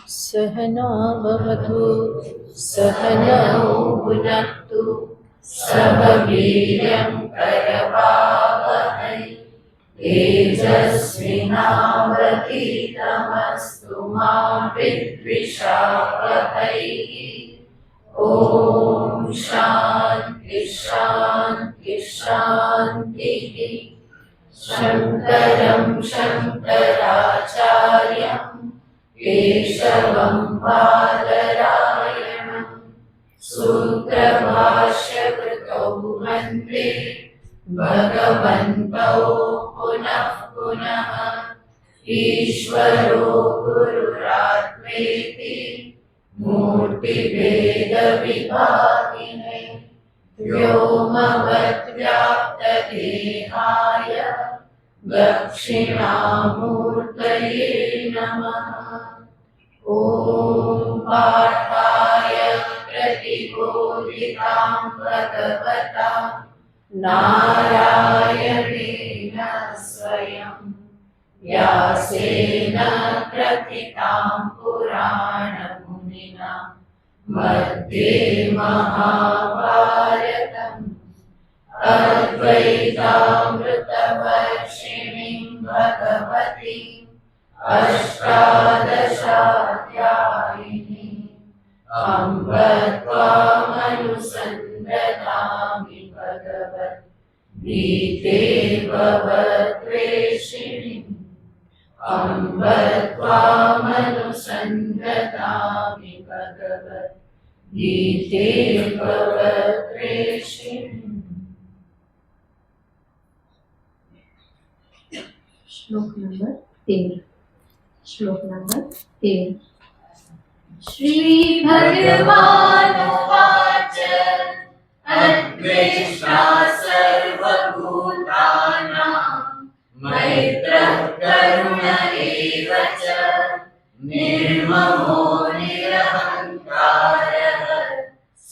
सहना भवतु सहनौ भुनक्तु सह वीर्यं करवावहै तेजस्विनावधीतमस्तु मा विद्विषावहै। ॐ शान्ति शान्ति शान्तिः। शङ्करं शङ्कराचार्यं केशवं बादरायणं सूत्रभाष्यकृतौ वन्दे भगवन्तौ पुनः पुनः। ईश्वरो गुरुरात्मेति मूर्तिभेदविभागिने व्योमवद्व्याप्तदेहाय दक्षिणामूर्तये नमः। ॐ पार्थाय प्रतिबोधितां भगवता नारायणेन स्वयं व्यासेन ग्रथितां पुराणमुनिना मध्ये महाभारतम् अद्वैतामृतवर्षिणीं भगवतीम् अष्टादशाध्यायिनी अम्ब त्वामनुसन्दधामि भगवद्गीते भवद्वेषिणीम् अम्ब त्वामनुसन्दधामि भगवद्गीते भवद्वेषिणीम्। श्लोक नंबर 13। श्लोक नंबर 13। श्री भगवानुवाच अद्वेष्टा सर्वभूतानां मैत्रः करुण एव च निर्ममो निरहङ्कारः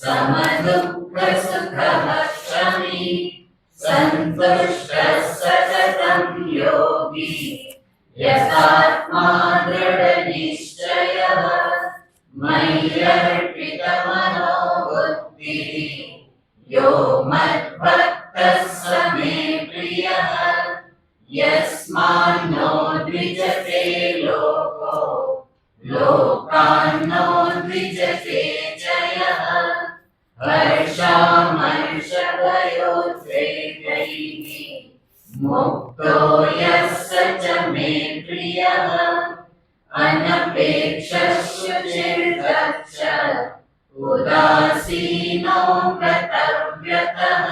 समदुःखसुखः शमी सन्तुष्टः सततं योगी यथात्मा दृढनिश्चयः मय्यर्पितमनो बुद्धिः यो मद्भक्तः स मे प्रियः यस्मान्नो द्विजते लोको लोकान्नो द्विजते च यः हर्षामर्षभयोद्वेगैः मुक्तो यः स च मे प्रियः अनपेक्षः शुचिर्दक्ष उदासीनो गतव्यतः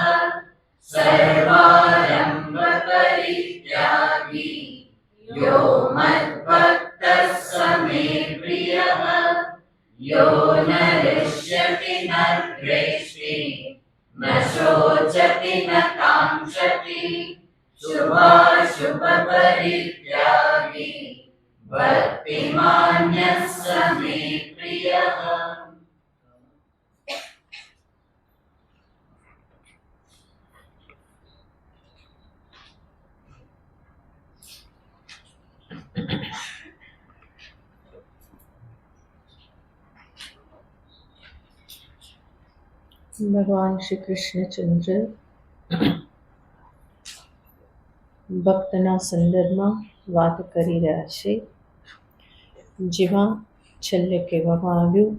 सर्वारम्भपरित्यागी यो मद्भक्तः स मे प्रियः यो न हृष्यति न द्वेष्टि न शोचति न काङ्क्षति शुभाशुभपरित्यागी भक्तिमान्यः स मे प्रियः। ભગવાન શ્રી કૃષ્ણચંદ્ર ભક્તના સંદર્ભમાં વાત કરી રહ્યા છે, જેમાં છેલ્લે કહેવામાં આવ્યું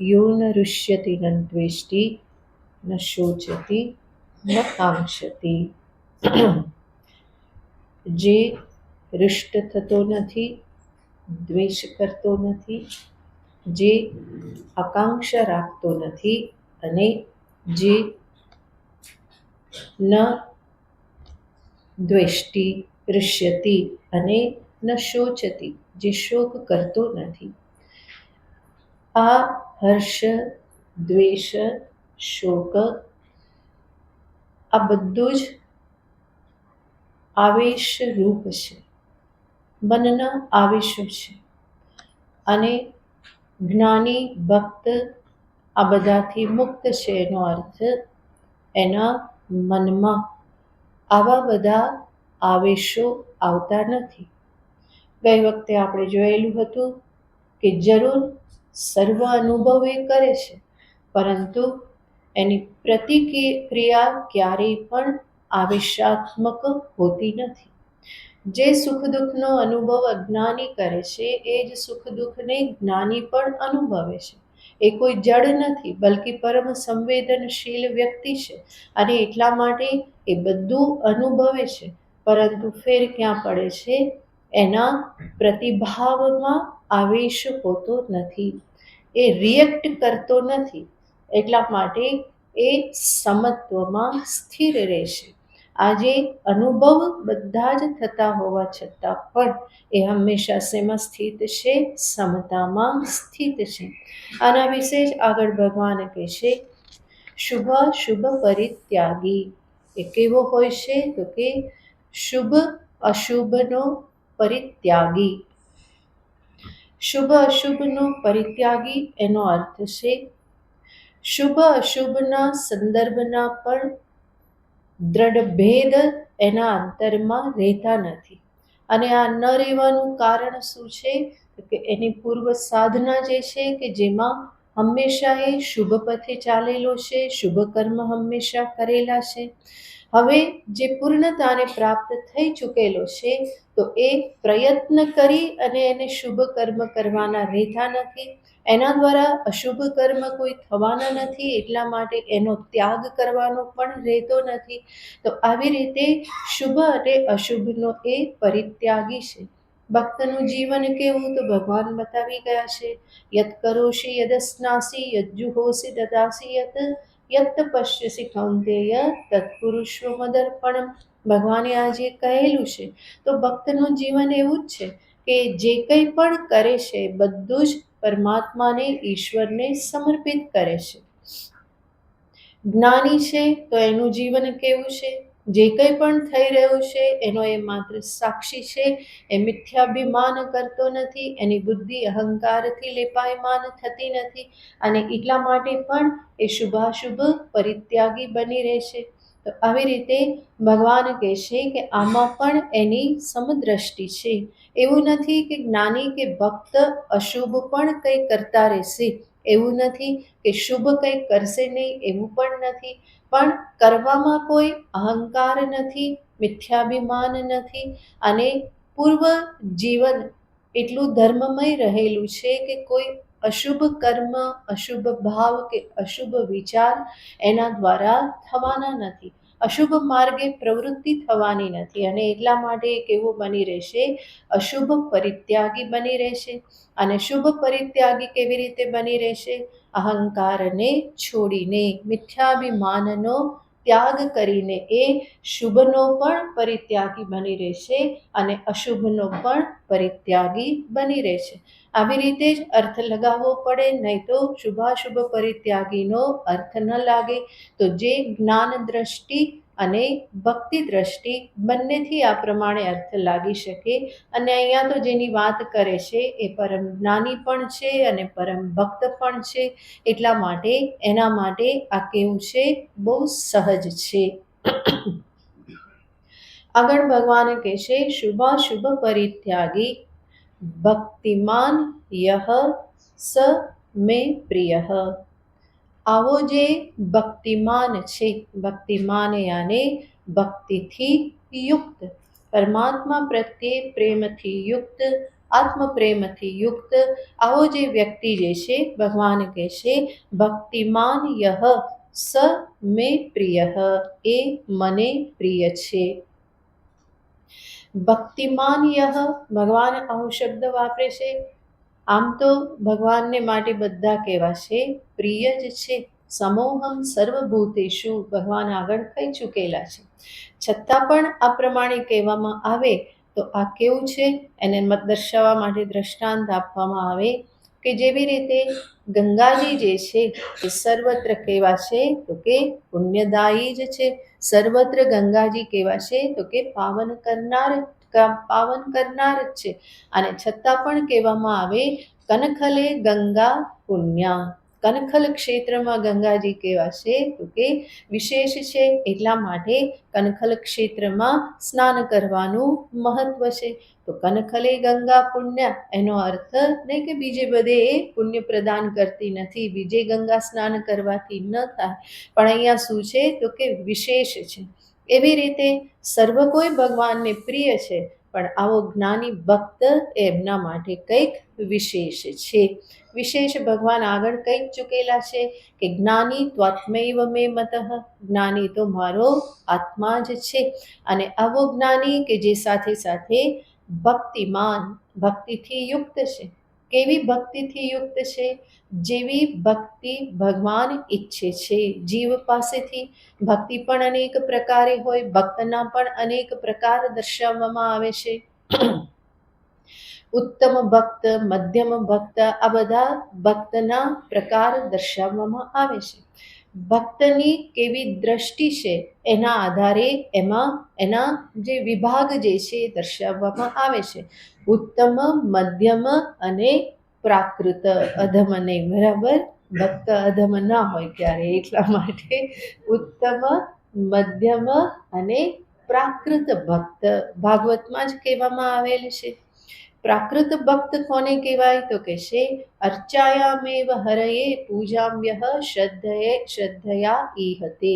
યો ન રુષ્યતિ ન દ્વેષ્ટિ ન શોચતિ ન કાંક્ષતિ। જે રુષ્ટ થતો નથી, દ્વેષ કરતો નથી, જે આકાંક્ષા રાખતો નથી અને જે ન દ્વેષ્ટિ રુષ્યતિ અને ન શોચતિ જે શોક કરતો નથી। આ હર્ષ, દ્વેષ, શોક આ બધું જ આવેશ રૂપ છે, મનના આવેશો છે અને જ્ઞાની ભક્ત આ બધાથી મુક્ત છે। એનો અર્થ એના મનમાં આવા બધા આવેશો આવતા નથી। ગઈ વખતે આપણે જોયેલું હતું કે જરૂર સર્વ અનુભવ એ કરે છે, પરંતુ એની પ્રતિક્રિયા ક્યારેય પણ આવેશાત્મક હોતી નથી. જે સુખ દુઃખનો અનુભવ અજ્ઞાની કરે છે એ જ સુખ દુઃખને જ્ઞાની પણ અનુભવે છે. એ કોઈ જડ નથી, બલ્કિ પરમ સંવેદનશીલ વ્યક્તિ છે અને એટલા માટે એ બધું અનુભવે છે, પરંતુ ફેર ક્યાં પડે છે? એના પ્રતિભાવમાં આવેશ હોતો નથી, એ રિએક્ટ કરતો નથી, એટલા માટે એ સમત્વમાં સ્થિર રહેશે. આજે અનુભવ બધા જ થતા હોવા છતાં પણ એ હંમેશા શેમાં સ્થિત છે? સમતામાં સ્થિત છે. આના વિશે જ આગળ ભગવાન કહેશે, શુભાશુભ પરિત્યાગી. એ કેવો હોય છે? તો કે શુભ અશુભનો પરિત્યાગી. શુભ અશુભનો પરિત્યાગી એનો અર્થ છે શુભ અશુભના સંદર્ભના પણ દ્રઢ ભેદ એના અંતરમાં રહેતા નથી. અને આ ન રહેવાનું કારણ શું છે? કે એની પૂર્વ સાધના જે છે કે જેમાં હંમેશા એ શુભ પથે ચાલેલો છે, શુભ કર્મ હંમેશા કરેલા છે. હવે જે પૂર્ણતાને પ્રાપ્ત થઈ ચૂકેલો છે તો એ પ્રયત્ન કરી અને એને શુભ કર્મ કરવાના રહેતા નથી. એના દ્વારા અશુભ કર્મ કોઈ થવાના નથી, એટલા માટે એનો ત્યાગ કરવાનો પણ રહેતો નથી. તો આવી રીતે શુભ અને અશુભનો એ પરિત્યાગી છે. ભક્તનું જીવન કેવું? તો ભગવાન બતાવી ગયા છે, યત કરોષિ યદસ્નાસી યજ્જુહોષિ દદાસી યત પશ્યસી કૌંતેય તત્પુરુષો મદર્પણમ. ભગવાને આજે કહેલું છે. તો ભક્તનું જીવન એવું જ છે કે જે કંઈ પણ કરે છે બધું જ પરમાત્માને, ઈશ્વરને સમર્પિત કરે છે. જ્ઞાની છે તો એનું જીવન કેવું છે? જે કંઈ પણ થઈ રહ્યું છે એનો એ માત્ર સાક્ષી છે. એ મિથ્યાભિમાન કરતો નથી, એની બુદ્ધિ અહંકારથી લેપાયમાન થતી નથી, અને એટલા માટે પણ એ શુભાશુભ પરિત્યાગી બની રહેશે. તો આવી રીતે ભગવાન કહેશે કે આમાં પણ એની સમદ્રષ્ટિ છે. એવું નથી કે જ્ઞાની કે ભક્ત અશુભ પણ કંઈ કરતા રહેશે, એવું નથી કે શુભ કંઈ કરશે નહીં, એવું પણ નથી. પણ કરવામાં કોઈ અહંકાર નથી, મિથ્યાભિમાન નથી, અને પૂર્વ જીવન એટલું ધર્મમય રહેલું છે કે કોઈ અશુભ કર્મ, અશુભ ભાવ કે અશુભ વિચાર એના દ્વારા થવાના નથી, અશુભ માર્ગે પ્રવૃત્તિ થવાની નથી. અને એટલા માટે કેવું બની રહેશે? અશુભ પરિત્યાગી બની રહેશે. અને શુભ પરિત્યાગી કેવી રીતે બની રહેશે? અહંકારને છોડીને, મિથ્યાભિમાનનો ત્યાગ કરીને એ શુભનો પણ પરિત્યાગી બની રહેશે અને અશુભનો પણ પરિત્યાગી બની રહેશે. આવી રીતે જ અર્થ લગાવવો પડે, નહીં તો શુભાશુભ પરિત્યાગીનો અર્થ ન લાગે. તો જે જ્ઞાન દ્રષ્ટિ અને ભક્તિ દ્રષ્ટિ બંનેથી આ પ્રમાણે અર્થ લાગી શકે. અને અહીંયા તો જેની વાત કરે છે એ પરમ જ્ઞાની પણ છે અને પરમ ભક્ત પણ છે, એટલા માટે એના માટે આ કેવું છે? બહુ સહજ છે. આગળ ભગવાન કહેશે, શુભાશુભ પરિત્યાગી ભક્તિમાન યહ સ મે પ્રિયઃ. આવો જે ભક્તિમાન છે, ભક્તિમાન યાને ભક્તિથી યુક્ત, પરમાત્મા પ્રત્યે પ્રેમથી યુક્ત, આત્મ પ્રેમથી યુક્ત આવો જે વ્યક્તિ જે છે, ભગવાન કહેશે ભક્તિમાન યહ સ મે પ્રિયઃ. એ મને પ્રિય છે. ભક્તિમાન યહ, ભગવાન આવો શબ્દ વાપરે છે. આમ તો ભગવાનને માટે બધા કેવા છે? પ્રિય જ છે. સમોહમ સર્વભૂતેષુ, ભગવાન આગળ કહી ચૂકેલા છે. છતાં પણ આ પ્રમાણે કહેવામાં આવે તો આ કેવું છે? એને મત દર્શાવવા માટે દ્રષ્ટાંત આપવામાં આવે કે જેવી રીતે ગંગાજી જે છે એ સર્વત્ર કેવા છે? તો કે પુણ્યદાયી જ છે. સર્વત્ર ગંગાજી કેવા છે? તો કે પાવન કરનાર જ છે. અને છતાં પણ કહેવામાં આવે કનખલે ગંગા પુણ્યા, કનખલ ક્ષેત્રમાં ગંગાજી કેવા છે તો કે વિશેષ છે, એટલા માટે કનખલ ક્ષેત્રમાં સ્નાન કરવાનું મહત્વ છે. તો કનખલે ગંગા પુણ્ય, એનો અર્થ નહીં કે બીજે બધે એ પુણ્ય પ્રદાન કરતી નથી, બીજે ગંગા સ્નાન કરવાથી ન થાય, પણ અહીંયા શું છે તો કે વિશેષ છે. એવી રીતે સર્વ કોઈ ભગવાનને પ્રિય છે, પણ આવો જ્ઞાની ભક્ત એમના માટે કંઈક વિશેષ છે. વિશેષ ભગવાન આગળ કહી ચૂકેલા છે કે જ્ઞાની ત્વાત્મૈવ મે મતઃ, જ્ઞાની તો મારો આત્મા જ છે. અને આવો જ્ઞાની કે જે સાથે સાથે ભક્તિમાન, ભક્તિથી યુક્ત છે. કેવી ભક્તિથી યુક્ત છે? જેવી ભક્તિ ભગવાન ઈચ્છે છે જીવ પાસેથી. ભક્તિ પણ અનેક પ્રકારે હોય, ભક્તના પણ અનેક પ્રકાર દર્શાવવામાં આવે છે. ઉત્તમ ભક્ત, મધ્યમ ભક્ત, આ બધા ભક્તના પ્રકાર દર્શાવવામાં આવે છે. ભક્તની કેવી દ્રષ્ટિ છે એના આધારે એમાં એના જે વિભાગ જે છે એ દર્શાવવામાં આવે છે. ઉત્તમ, મધ્યમ અને પ્રાકૃત, અધમ નહીં, બરાબર? ભક્ત અધમ ના હોય ક્યારે, એટલા માટે ઉત્તમ, મધ્યમ અને પ્રાકૃત ભક્ત ભાગવતમાં જ કહેવામાં આવેલ છે. પ્રાકૃત ભક્ત કોને કહેવાય તો કે છે અર્ચાયામેવ હરયે પૂજામ્યઃ શ્રદ્ધયા ઈહતે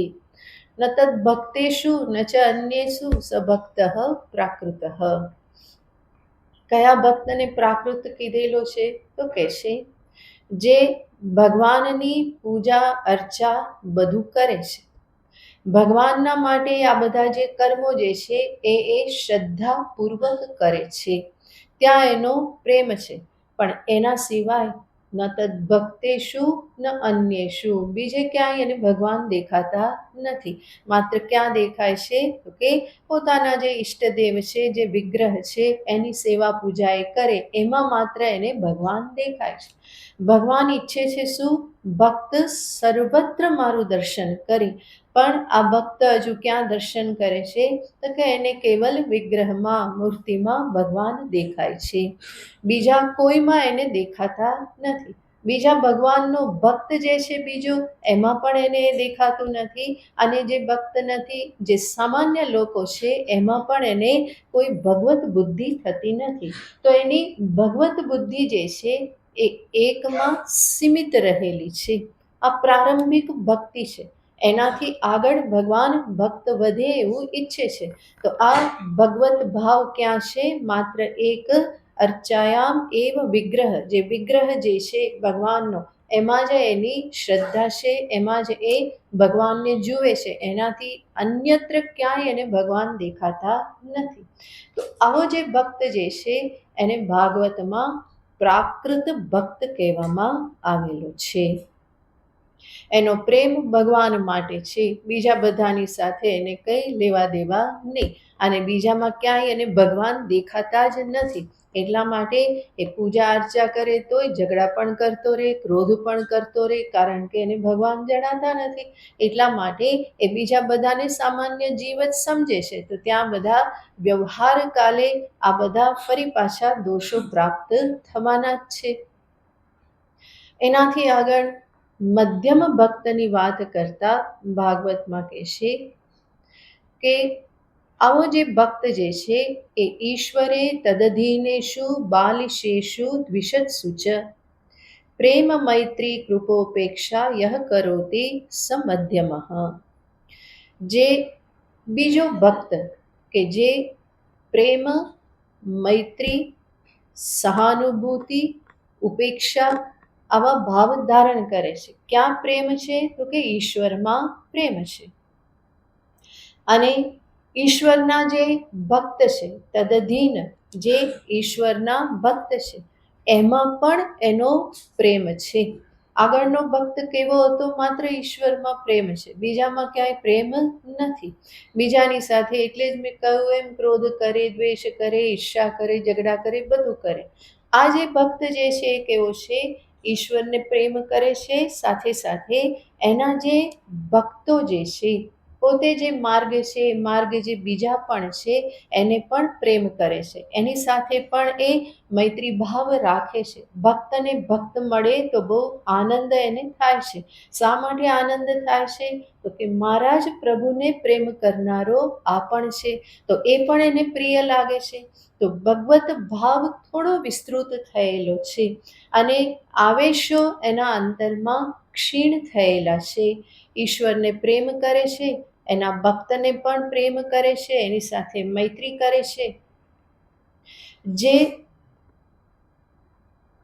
ન તદ ભક્તેષુ ન ચ અન્યેષુ સ ભક્તઃ પ્રાકૃતઃ. કયા ભક્તને પ્રાકૃત કીધેલો છે તો કે છે જે ભગવાનની પૂજા અર્ચા બધું કરે છે, ભગવાનના માટે આ બધા જે કર્મો જે છે એ શ્રદ્ધાપૂર્વક કરે છે, ત્યાં એનો પ્રેમ છે. પણ એના સિવાય ન તદ્ભક્તેષુ ન અન્યેષુ, બીજે ક્યાંય એને ભગવાન દેખાતા નથી. માત્ર ક્યાં દેખાય છે તો કે પોતાના જે ઈષ્ટદેવ છે, જે વિગ્રહ છે, એની સેવા પૂજા એ કરે, એમાં માત્ર એને ભગવાન દેખાય છે. ભગવાન ઈચ્છે છે શું? ભક્ત સર્વત્ર મારું દર્શન કરે. પણ આ ભક્ત હજુ ક્યાં દર્શન કરે છે તો કે એને કેવલ વિગ્રહમાં, મૂર્તિમાં ભગવાન દેખાય છે, બીજા કોઈમાં એને દેખાતા નથી. બીજા ભગવાનનો ભક્ત જે છે બીજો, એમાં પણ એને દેખાતું નથી. અને જે ભક્ત નથી, જે સામાન્ય લોકો છે, એમાં પણ એને કોઈ ભગવત બુદ્ધિ થતી નથી. તો એની ભગવત બુદ્ધિ જે છે એ એકમાં સીમિત રહેલી છે. આ પ્રારંભિક ભક્તિ છે. એનાથી આગળ ભગવાન ભક્ત વધે એવું ઈચ્છે છે. તો આ ભગવત ભાવ ક્યાં છે? માત્ર એક અર્ચાયામ એવ વિગ્રહ, જે વિગ્રહ જે છે ભગવાનનો, એમાં જ એની શ્રદ્ધા છે, એમાં જ એ ભગવાનને જુએ છે, એનાથી અન્યત્ર ક્યાંય એને ભગવાન દેખાતા નથી. તો આવો જે ભક્ત જે છે એને ભાગવતમાં પ્રાકૃત ભક્ત કહેવામાં આવેલો છે. એનો પ્રેમ ભગવાન માટે છે, બીજા બધાની સાથે એને કંઈ લેવા દેવા નહીં. અને બીજામાં ક્યાંય એને ભગવાન દેખાતા જ નથી. એટલા માટે એ પૂજા અર્ચા કરે તોય ઝઘડા પણ કરતો રહે, ક્રોધ પણ કરતો રહે, કારણ કે એને ભગવાન જણાતા નથી. એટલા માટે એ બીજા બધાને સામાન્ય જીવ જ સમજે છે. તો ત્યાં બધા વ્યવહાર કાલે આ બધા ફરી પાછા દોષો પ્રાપ્ત થવાના જ છે. એનાથી આગળ મધ્યમ ભક્તની વાત કરતા ભાગવતમાં કહેશે કે આવો જે ભક્ત જે છે એ ઈશ્વરે તદધીનેષુ બાલિશેષુ દ્વિષત્સુ ચ પ્રેમ મૈત્રી કૃપોપેક્ષા યહ કરોતિ સ મધ્યમઃ. જે બીજો ભક્ત કે જે પ્રેમ, મૈત્રી, સહાનુભૂતિ, ઉપેક્ષા આવા ભાવ ધારણ કરે છે. ક્યાં પ્રેમ છે તો કે ઈશ્વરમાં પ્રેમ છે. અને ઈશ્વરના જે ભક્ત છે, તદધીન, જે ઈશ્વરના ભક્ત છે, એમાં પણ એનો પ્રેમ છે. આગળનો ભક્ત કેવો હતો? માત્ર ઈશ્વરમાં પ્રેમ છે, બીજામાં ક્યાંય પ્રેમ નથી. બીજાની સાથે, એટલે જ મેં કહ્યું એમ, ક્રોધ કરે, દ્વેષ કરે, ઈર્ષા કરે, ઝઘડા કરે, બધું કરે. આ જે ભક્ત જે છે એ કેવો છે? ઈશ્વરને પ્રેમ કરે છે, સાથે સાથે એના જે ભક્તો જે છે, પોતે જે માર્ગ છે એ માર્ગ જે બીજા પણ છે એને પણ પ્રેમ કરે છે, એની સાથે પણ એ મૈત્રી ભાવ રાખે છે. ભક્તને ભક્ત મળે તો બહુ આનંદ એને થાય છે. શા માટે આનંદ થાય છે? તો કે મારા જ પ્રભુને પ્રેમ કરનારો આ પણ છે, તો એ પણ એને પ્રિય લાગે છે. તો ભગવત ભાવ થોડો વિસ્તૃત થયેલો છે અને આવેશો એના અંતરમાં ક્ષીણ થયેલા છે. ઈશ્વરને પ્રેમ કરે છે, એના ભક્તને પણ પ્રેમ કરે છે, એની સાથે મૈત્રી કરે છે. જે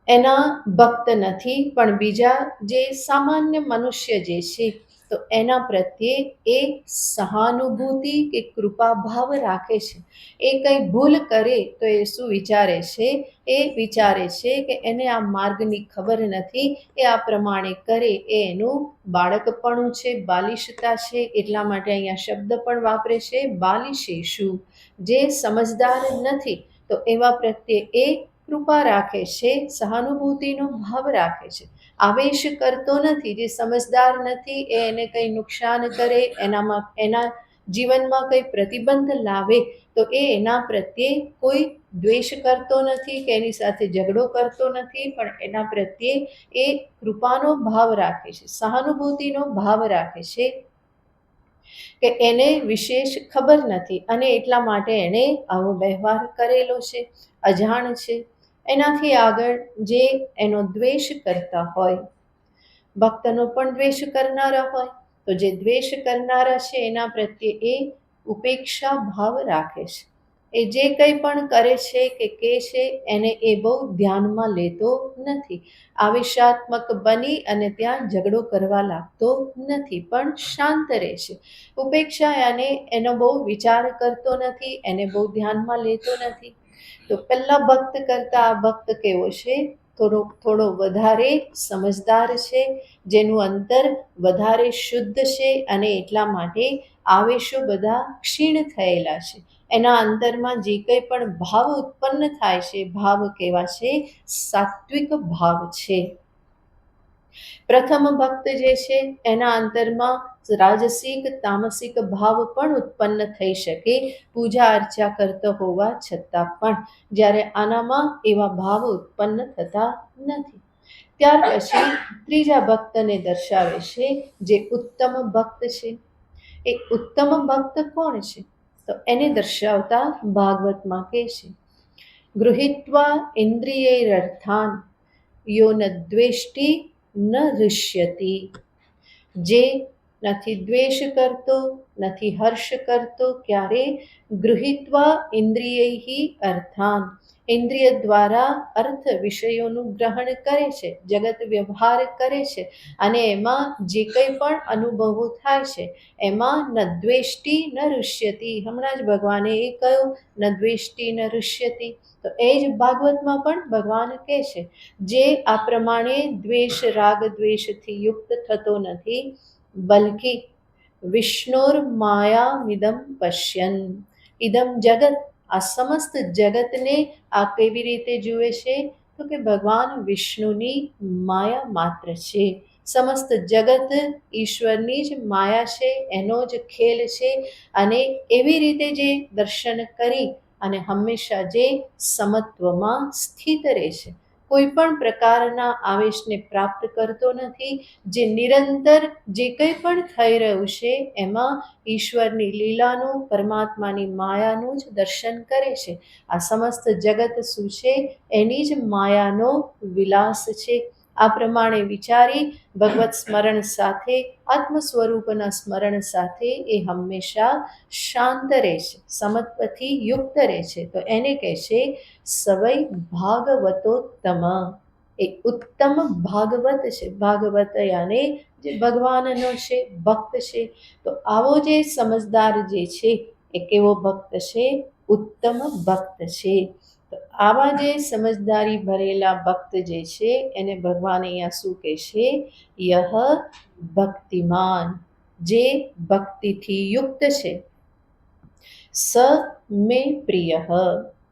એના ભક્ત નથી પણ બીજા જે સામાન્ય મનુષ્ય જે છે, તો એના પ્રત્યે એ સહાનુભૂતિ કે કૃપા ભાવ રાખે છે. એ કંઈ ભૂલ કરે તો એ શું વિચારે છે? એ વિચારે છે કે એને આ માર્ગની ખબર નથી, એ આ પ્રમાણે કરે એ એનું બાળકપણું છે, બાલિશતા છે. એટલા માટે અહીંયા શબ્દ પણ વાપરે છે, બાલિશેષુ. જે સમજદાર નથી તો એવા પ્રત્યે એ કૃપા રાખે છે, સહાનુભૂતિનો ભાવ રાખે છે. આવેશ કરતો નથી. જે સમજદાર નથી એ એને કંઈ નુકસાન કરે, એના જીવનમાં કંઈ પ્રતિબંધ લાવે તો એ એના પ્રત્યે કોઈ દ્વેષ કરતો નથી કે એની સાથે ઝઘડો કરતો નથી, પણ એના પ્રત્યે એ કૃપાનો ભાવ રાખે છે, સહાનુભૂતિનો ભાવ રાખે છે કે એને વિશેષ ખબર નથી અને એટલા માટે એણે આવો વ્યવહાર કરેલો છે, અજાણ છે. એનાથી આગળ જે એનો દ્વેષ કરતા હોય, ભક્તનો પણ દ્વેષ કરનારા હોય, તો જે દ્વેષ કરનારા છે એના પ્રત્યે એ ઉપેક્ષા ભાવ રાખે છે. એ જે કંઈ પણ કરે છે કે કહે છે એને એ બહુ ધ્યાનમાં લેતો નથી. આવેશાત્મક બની અને ત્યાં ઝઘડો કરવા લાગતો નથી, પણ શાંત રહે છે. ઉપેક્ષા અને એનો બહુ વિચાર કરતો નથી, એને બહુ ધ્યાનમાં લેતો નથી. તો પહેલા ભક્ત કરતા આ ભક્ત કેવો છે? થોડો વધારે સમજદાર છે, જેનું અંતર વધારે શુદ્ધ છે અને એટલા માટે આવેશો બધા ક્ષીણ થયેલા છે. એના અંતરમાં જે કંઈ પણ ભાવ ઉત્પન્ન થાય છે, ભાવ કેવા છે? સાત્વિક ભાવ છે. પ્રથમ ભક્ત જે છે એના અંતરમાં રાજસિક તામસિક ભાવ પણ ઉત્પન્ન થઈ શકે, પૂજા અર્ચા કરતો હોવા છતાં પણ, જ્યારે આનામાં એવા ભાવ ઉત્પન્ન થતા નથી. ત્યાર પછી ત્રીજા ભક્તને દર્શાવે છે, જે ઉત્તમ ભક્ત છે. એ ઉત્તમ ભક્ત કોણ છે? તો એને દર્શાવતા ભાગવતમાં કહે છે, ગૃહીત્વા ઇન્દ્રિયૈરર્થાન યો ન દ્વેષ્ટિ ન હૃષ્યતિ. જે નથી દ્વેષ કરતો, નથી હર્ષ કરતો, ક્યારે? ગૃહીત્વા ઇન્દ્રિયૈ અર્થાન. ઇન્દ્રિય દ્વારા અર્થ વિષયોનું ગ્રહણ કરે છે, જગત વ્યવહાર કરે છે અને એમાં જે કંઈ પણ અનુભવો થાય છે એમાં ન દ્વેષ્ટિ ન ઋષ્યતિ. હમણાં જ ભગવાને એ કહ્યું, ન દ્વેષ્ટિ ન ઋષ્યતિ. તો એ જ ભાગવતમાં પણ ભગવાન કહે છે, જે આ પ્રમાણે દ્વેષ રાગ દ્વેષથી યુક્ત થતો નથી, બલ્કિ વિષ્ણુર માયામિદમ પશ્યન. ઇદમ જગત. આ સમસ્ત જગતને આ કેવી રીતે જુએ છે? તો કે ભગવાન વિષ્ણુની માયા માત્ર છે. સમસ્ત જગત ઈશ્વરની જ માયા છે, એનો જ ખેલ છે. અને એવી રીતે જે દર્શન કરી અને હંમેશા જે સમત્વમાં સ્થિત રહે છે, કોઈ પણ પ્રકારના આવેશને પ્રાપ્ત કરતો નથી, જે નિરંતર જે કંઈ પણ થઈ રહ્યું છે એમાં ઈશ્વરની લીલાનું, પરમાત્માની માયાનું જ દર્શન કરે છે. આ સમસ્ત જગત શું છે? એની જ માયાનો વિલાસ છે. આ પ્રમાણે વિચારી ભગવત સ્મરણ સાથે, આત્મ સ્વરૂપના સ્મરણ સાથે એ હંમેશા શાંત રહે છે, સમત્વથી યુક્ત રહે છે. તો એને કહે છે સવૈ ભાગવતોત્તમ. એ ઉત્તમ ભાગવત છે. ભાગવત યાને જે ભગવાનનો છે, ભક્ત છે. તો આવો જે સમજદાર જે છે એ કેવો ભક્ત છે? ઉત્તમ ભક્ત છે. તો આવા જે સમજદારી ભરેલા ભક્ત જે છે એને ભગવાન અહીંયા શું કહે છે? યહ ભક્તિમાન. જે ભક્તિથી યુક્ત છે, સ મે પ્રિય.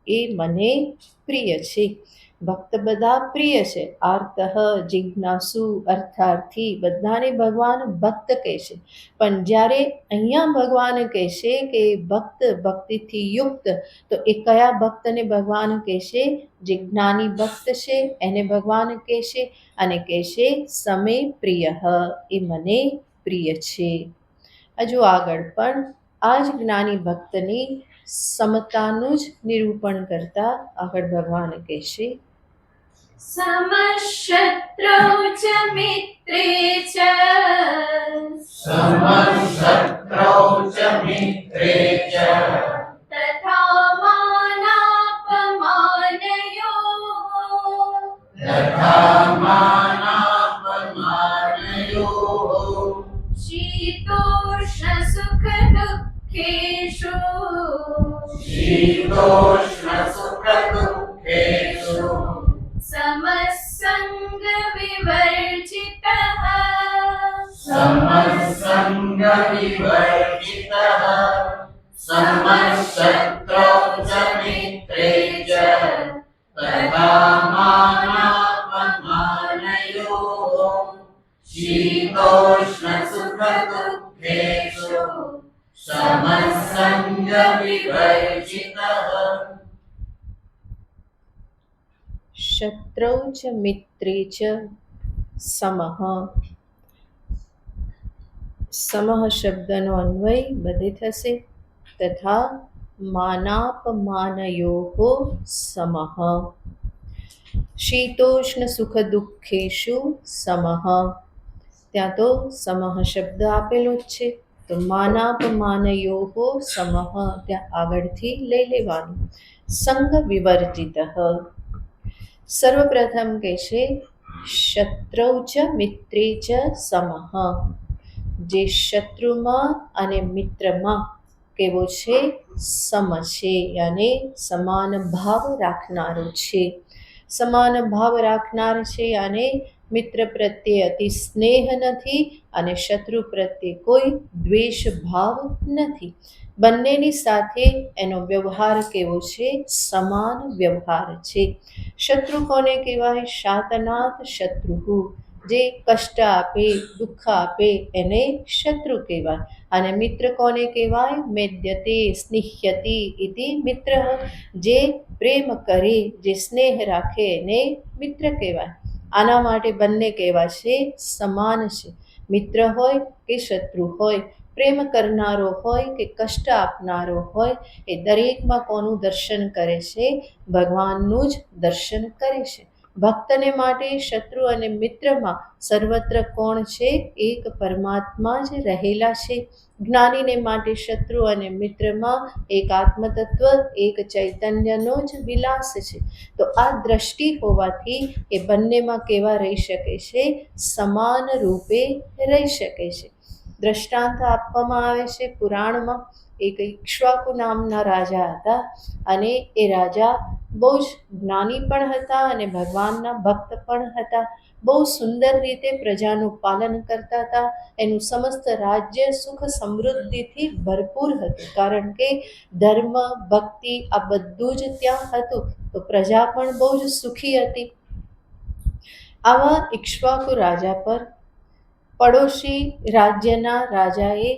એ મને પ્રિય છે. ભક્ત બધા પ્રિય છે. આર્તઃ, જિજ્ઞાસુ, અર્થાર્થી બધાને ભગવાન ભક્ત કહેશે. પણ જ્યારે અહીંયા ભગવાન કહેશે કે ભક્ત ભક્તિથી યુક્ત, તો એ કયા ભક્તને ભગવાન કહેશે? જે જ્ઞાની ભક્ત છે એને ભગવાન કહેશે અને કહેશે સમે પ્રિય, એ મને પ્રિય છે. હજુ આગળ પણ આ જ જ્ઞાની ભક્તની સમતાનું જ નિરૂપણ કરતા આગળ ભગવાન કહેશે समशत्रौ च मित्रे च समशत्रौ च मित्रे च तथा मानापमानयोः तथा मानापमानयोः शीतोष्णसुखदुःखेषु शीतोष्णसुखदुःखेषु समसङ्गविवर्जितः समसङ्गविवर्जितः समशत्रौ च मित्रे च तथा मानापमानयोः शीतोष्णसुखदुःखेषु समसङ्गविवर्जितः શત્રૌ ચ મિત્રે ચ સમઃ. સમઃ શબ્દનો અન્વય બધે થશે. તથા માનાપમાનયોઃ સમઃ. શીતોષ્ણ સુખ દુઃખેષુ સમઃ. ત્યાં તો સમઃ શબ્દ આપેલો જ છે, તો માનાપમાનયોઃ સમઃ ત્યાં આગળથી લઈ લેવાનું. સંગ વિવર્જિત. સર્વપ્રથમ કહેશે શત્રૌ ચ મિત્રે ચ સમઃ. જે શત્રુમાં અને મિત્રમાં કેવો છે? સમ છે, અને સમાન ભાવ રાખનારો છે. સમાન ભાવ રાખનાર છે અને મિત્ર પ્રત્યે અતિ સ્નેહ નથી અને શત્રુ પ્રત્યે કોઈ દ્વેષ ભાવ નથી. બંનેની સાથે એનો વ્યવહાર કેવો છે? સમાન વ્યવહાર છે. શત્રુ કોને કહેવાય? શાતનાથ શત્રુ, જે કષ્ટ આપે, દુઃખ આપે એને શત્રુ કહેવાય. અને મિત્ર કોને કહેવાય? મેદ્યતે સ્નિહ્યતિ ઇતિ મિત્ર, જે પ્રેમ કરે, જે સ્નેહ રાખે એને મિત્ર કહેવાય. આના માટે બંને કહેવાય છે સમાન છે. મિત્ર હોય કે શત્રુ હોય, પ્રેમ કરનારો હોય કે કષ્ટ આપનારો હોય, એ દરેકમાં કોનું દર્શન કરે છે? ભગવાનનું જ દર્શન કરે છે. ભક્તને માટે શત્રુ અને મિત્રમાં સર્વત્ર કોણ છે? એક પરમાત્મા જ રહેલા છે. જ્ઞાનીને માટે શત્રુ અને મિત્રમાં એક આત્મતત્વ, એક ચૈતન્યનો જ વિલાસ છે. તો આ દ્રષ્ટિ હોવાથી એ બંનેમાં કેવા રહી શકે છે? સમાન રૂપે રહી શકે છે. દ્રષ્ટાંત આપવામાં આવે છે પુરાણમાં. એક ઇક્ષ્વાકુ નામના રાજા હતા અને એ રાજા બહુ જ જ્ઞાની પણ હતા અને ભગવાનના ભક્ત પણ હતા. બહુ સુંદર રીતે પ્રજાનું પાલન કરતા હતા. એનું સમસ્ત રાજ્ય સુખ સમૃદ્ધિથી ભરપૂર હતું, કારણ કે ધર્મ ભક્તિ આ બધું જ ત્યાં હતું. તો પ્રજા પણ બહુ જ સુખી હતી. આવા ઇક્ષ્વાકુ રાજા પર પડોશી રાજ્યના રાજાએ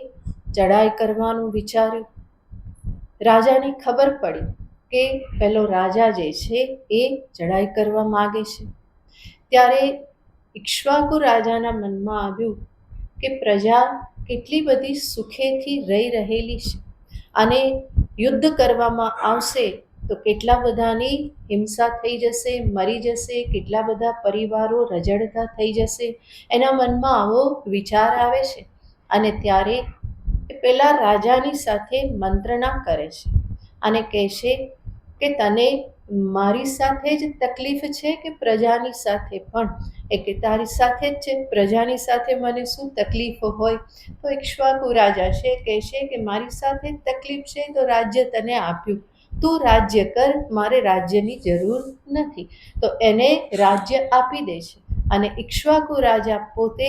ચડાઈ કરવાનું વિચાર્યું. રાજાને ખબર પડી કે પેલો રાજા જે છે એ ચડાઈ કરવા માગે છે. ત્યારે ઇક્ષ્વાકુ રાજાના મનમાં આવ્યું કે પ્રજા કેટલી બધી સુખેથી રહી રહેલી છે અને યુદ્ધ કરવામાં આવશે તો કેટલા બધાની હિંસા થઈ જશે, મરી જશે, કેટલા બધા પરિવારો રજળતા થઈ જશે. એના મનમાં આવો વિચાર આવે છે અને ત્યારે પેલા રાજાની સાથે મંત્રણા કરે છે અને કહે છે કે તને મારી સાથે જ તકલીફ છે કે પ્રજાની સાથે પણ? એ કે તારી સાથે જ છે, પ્રજાની સાથે મને શું તકલીફ હોય? તો ઇક્ષ્વાકુ રાજા છે કહે છે કે મારી સાથે જ તકલીફ છે તો રાજ્ય તને આપ્યું, તું રાજ્ય કર, મારે રાજ્યની જરૂર નથી. તો એને રાજ્ય આપી દે છે અને ઇક્ષ્વાકુ રાજા પોતે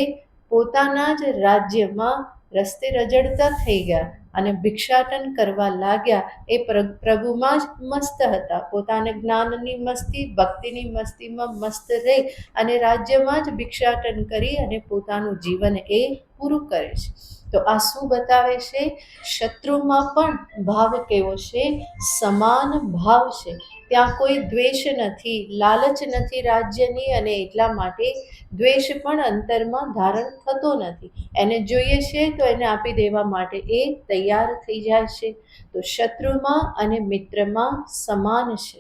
પોતાના જ રાજ્યમાં રસ્તે રજડતા થઈ ગયા અને ભિક્ષાટન કરવા લાગ્યા. એ પ્રભુમાં જ મસ્ત હતા. પોતાને જ્ઞાનની મસ્તી, ભક્તિની મસ્તીમાં મસ્ત રહી અને રાજ્યમાં જ ભિક્ષાટન કરી અને પોતાનું જીવન એ પૂરું કરે છે. તો આ શું બતાવે છે? શત્રુમાં પણ ભાવ કેવો છે? સમાન ભાવ છે. ત્યાં કોઈ દ્વેષ નથી, લાલચ નથી રાજ્યની, અને એટલા માટે દ્વેષ પણ અંતરમાં ધારણ થતો નથી. એને જોઈએ છે તો એને આપી દેવા માટે એ તૈયાર થઈ જાય છે. તો શત્રુમાં અને મિત્રમાં સમાન છે.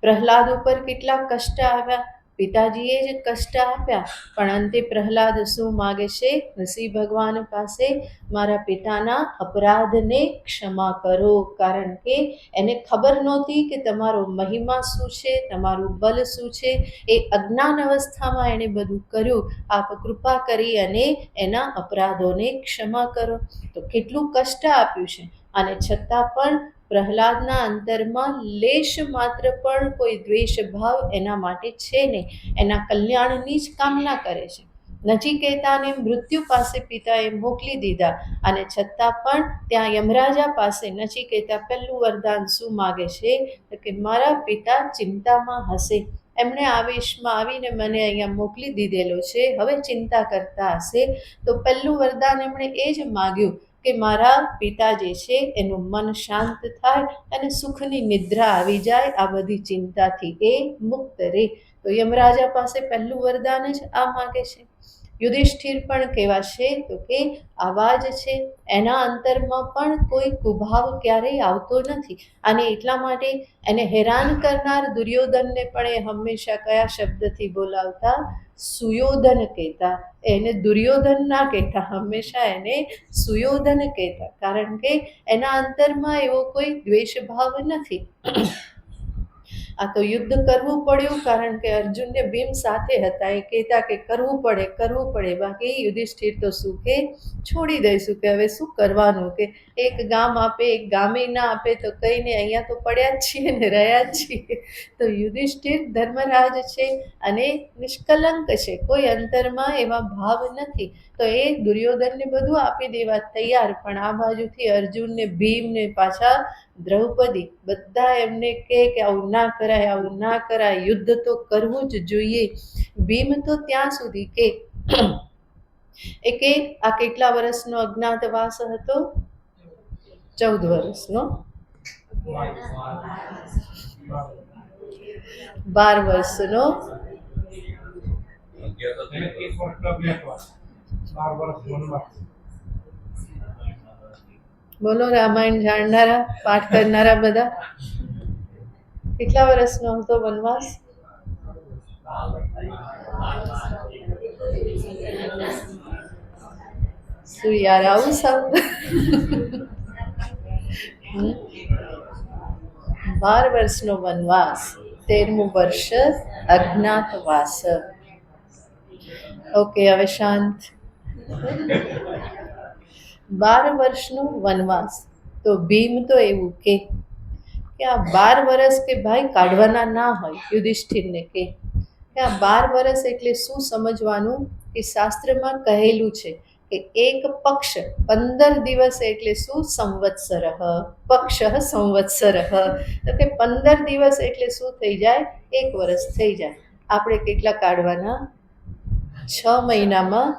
પ્રહલાદ ઉપર કેટલા કષ્ટ આવ્યા, પિતાજીએ જ કષ્ટ આપ્યા, પણ અંતે પ્રહલાદ શું માગે છે? ઋષિ ભગવાન પાસે, મારા પિતાના અપરાધને ક્ષમા કરો. કારણ કે એને ખબર નહોતી કે તમારો મહિમા શું છે, તમારું બલ શું છે. એ અજ્ઞાન અવસ્થામાં એણે બધું કર્યું. આપ કૃપા કરી અને એના અપરાધોને ક્ષમા કરો. તો કેટલું કષ્ટ આપ્યું છે, અને છતાં પણ પ્રહલાદના અંતરમાં લેશ માત્ર પણ કોઈ દ્વેષ ભાવ એના માટે છે નહીં. એના કલ્યાણની જ કામના કરે છે. નચિકેતાને મૃત્યુ પાસે પિતાએ મોકલી દીધા, અને છતાં પણ ત્યાં યમરાજા પાસે નચિકેતા પહેલું વરદાન શું માગે છે? કે મારા પિતા ચિંતામાં હશે, એમણે આવેશમાં આવીને મને અહીંયા મોકલી દીધેલો છે, હવે ચિંતા કરતા હશે. તો પહેલું વરદાન એમણે એ જ માગ્યું કે મારા પિતા જે છે એનું મન શાંત થાય અને સુખની નિદ્રા આવી જાય, આ બધી ચિંતાથી એ મુક્ત રહે. તો યમરાજા પાસે પહેલું વરદાન જ આ માગે છે. યુધિષ્ઠિર પણ કેવા છે? તો કે આવા જ છે. એના અંતરમાં પણ કોઈ કુભાવ ક્યારેય આવતો નથી, અને એટલા માટે એને હેરાન કરનાર દુર્યોધનને પણ એ હંમેશા કયા શબ્દથી બોલાવતા? સુયોધન કહેતા. એને દુર્યોધન ના કહેતા, હંમેશા એને સુયોધન કહેતા, કારણ કે એના અંતરમાં એવો કોઈ દ્વેષભાવ નથી. આ તો યુદ્ધ કરવું પડ્યું, કારણ કે અર્જુન ને ભીમ સાથે હતા. એ કહેતા કે કરવું પડે, કરવું પડે. બાકી યુધિષ્ઠિર તો શું કે છોડી દઈશું, કે હવે શું કરવાનું, કે એક ગામ આપે, એક ગામે ના આપે તો કઈ નહીં, અહીંયા તો પડ્યા જ છીએ ને રહ્યા જ છીએ. તો યુધિષ્ઠિર ધર્મરાજ છે અને નિષ્કલંક છે, કોઈ અંતરમાં એવા ભાવ નથી. તો એ દુર્યોધનને બધું આપી દેવા તૈયાર, પણ આ બાજુથી અર્જુનને, ભીમને, પાછા દ્રૌપદી, બધા એમને કે આવું ના કરાય, આવું ના કરાય, યુદ્ધ તો કરવું જ જોઈએ. ભીમ તો ત્યાં સુધી કે આ કેટલા વર્ષનો અજ્ઞાતવાસ હતો? 14 વર્ષનો. 12 વર્ષનો બોલો, રામાયણ જાણનારા, પાઠ કરનારા બધા, કેટલા વર્ષનો હતો વનવાસ? શું યાર, આવું શબ્દ? 12 વર્ષનો વનવાસ, 13મું વર્ષ અજ્ઞાતવાસ. ઓકે, હવે શાંત. 12 વર્ષનો વનવાસ. તો ભીમ તો એવું કે આ 12 વર્ષ કે ભાઈ કાઢવાના ના હોય. યુધિષ્ઠિરને કે આ 12 વર્ષ એટલે શું સમજવાનું? કે શાસ્ત્રમાં કહેલું છે કે એક પક્ષ 15 દિવસ એટલે શું? સંવત્સર. પક્ષ સંવત્સર. તો કે 15 દિવસ એટલે શું થઈ જાય? 1 વર્ષ થઈ જાય. આપણે કેટલા કાઢવાના? 6 મહિનામાં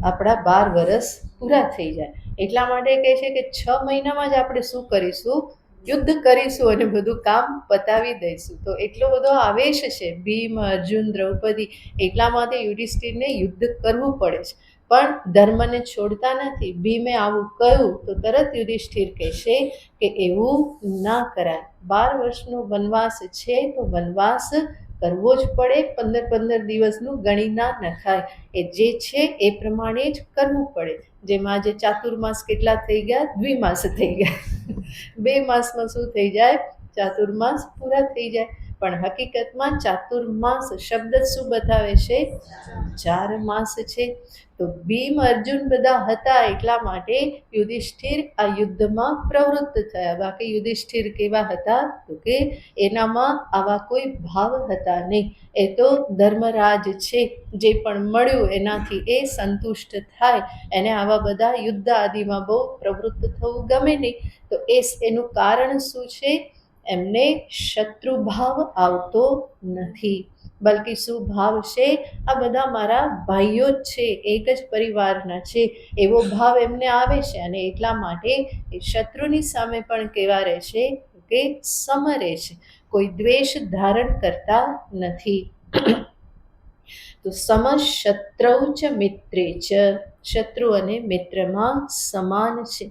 આપણા 12 વર્ષ પૂરા થઈ જાય. એટલા માટે કહે છે કે 6 મહિનામાં જ આપણે શું કરીશું? યુદ્ધ કરીશું અને બધું કામ પતાવી દઈશું. તો એટલો બધો આવેશ છે ભીમ, અર્જુન, દ્રૌપદી, એટલા માટે યુધિષ્ઠિરને યુદ્ધ કરવું પડે છે, પણ ધર્મને છોડતા નથી. ભીમે આવું કહ્યું તો તરત યુધિષ્ઠિર કહેશે કે એવું ના કરાય. 12 વર્ષનો વનવાસ છે તો વનવાસ કરવો જ પડે. 15 દિવસનું ગણી ના નખાય. એ જે છે એ પ્રમાણે જ કરવું પડે. જેમાં જે ચાતુર્માસ કેટલા થઈ ગયા? દ્વિમાસ થઈ ગયા. 2 માસમાં શું થઈ જાય? ચાતુર્માસ પૂરા થઈ જાય. પણ હકીકતમાં ચાતુર્માસ શબ્દ શું બતાવે છે? 4 માસ છે. તો ભીમ અર્જુન બધા હતા એટલા માટે યુધિષ્ઠિર આ યુદ્ધમાં પ્રવૃત્ત થયા. બાકી યુધિષ્ઠિર કેવા હતા તો કે એનામાં આવા કોઈ ભાવ હતા નહીં. એ તો ધર્મરાજ છે, જે પણ મળ્યું એનાથી એ સંતુષ્ટ થાય. એને આવા બધા યુદ્ધ આદિમાં બહુ પ્રવૃત્ત થવું ગમે નહીં. તો એનું કારણ શું છે? એમને શત્રુભાવ આવતો નથી. બલ્કિ શું ભાવ છે? આ બધા મારા ભાઈઓ જ છે, એક જ પરિવારના છે, એવો ભાવ એમને આવે છે. અને એટલા માટે એ શત્રુની સામે પણ કેવા રહેશે કે સમ રહેશે, કોઈ દ્વેષ ધારણ કરતા નથી. તો સમ શત્રૌ ચ મિત્રે ચ, શત્રુ અને મિત્રમાં સમાન છે.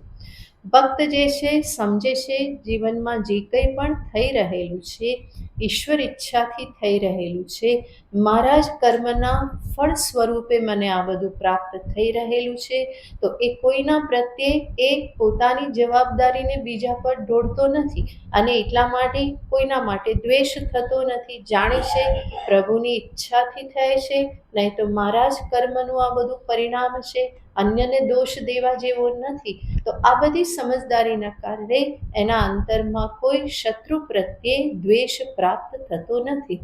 ભક્ત જે છે સમજે છે જીવનમાં જે કંઈ પણ થઈ રહેલું છે ઈશ્વર ઈચ્છાથી થઈ રહેલું છે. મારા જ કર્મના ફળ સ્વરૂપે મને આ બધું પ્રાપ્ત થઈ રહેલું છે. તો એ કોઈના પ્રત્યે એ પોતાની જવાબદારીને બીજા પર ઢોળતો નથી. અને એટલા માટે કોઈના માટે દ્વેષ થતો નથી. જાણે છે પ્રભુની ઈચ્છાથી થાય છે, નહીં તો મારા જ કર્મનું આ બધું પરિણામ છે, અન્યને દોષ દેવા જેવો નથી. તો આ બધી સમજદારીના કારણે એના અંતરમાં કોઈ શત્રુ પ્રત્યે દ્વેષ પ્રાપ્ત થતો નથી.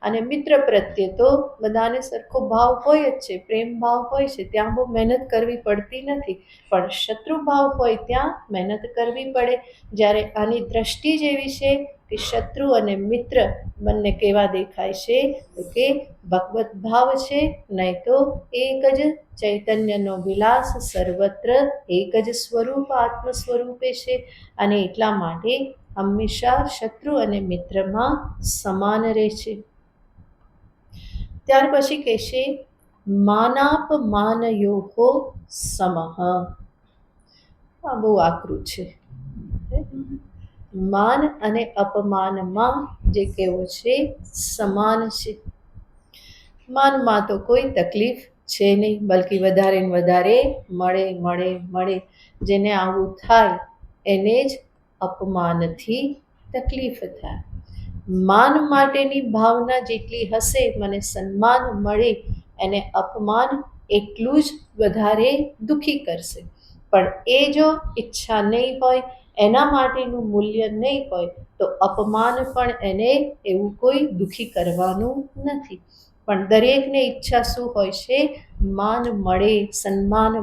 અને મિત્ર પ્રત્યે તો બધાને સરખો ભાવ હોય જ છે, પ્રેમ ભાવ હોય છે, ત્યાં બહુ મહેનત કરવી પડતી નથી. પણ શત્રુ ભાવ હોય ત્યાં મહેનત કરવી પડે. જ્યારે આની દ્રષ્ટિ જેવી છે કે શત્રુ અને મિત્ર બંને કેવા દેખાય છે તો કે ભગવત ભાવ છે, નહીં તો એક જ ચૈતન્યનો વિલાસ સર્વત્ર એક જ સ્વરૂપ આત્મ સ્વરૂપે છે. અને એટલા માટે હંમેશા શત્રુ અને મિત્રમાં સમાન રહે છે. ત્યાર પછી કહેશે માનાપમાનયોઃ સમઃ. આ બહુ આકરું છે. માન અને અપમાનમાં જે કેવો છે સમાન છે. માનમાં તો કોઈ તકલીફ છે નહીં, બલ્કિ વધારે ને વધારે મળે મળે મળે. જેને આવું થાય એને જ અપમાનથી તકલીફ થાય. માન માટેની ભાવના જેટલી હશે, મને સન્માન મળે, એને અપમાન એટલું જ વધારે દુઃખી કરશે. પણ એ જો ઈચ્છા નહીં હોય, એના માટેનું મૂલ્ય નહીં હોય, તો અપમાન પણ એને એવું કોઈ દુઃખી કરવાનું નથી. પણ દરેકને ઈચ્છા શું હોય છે? માન મળે, સન્માન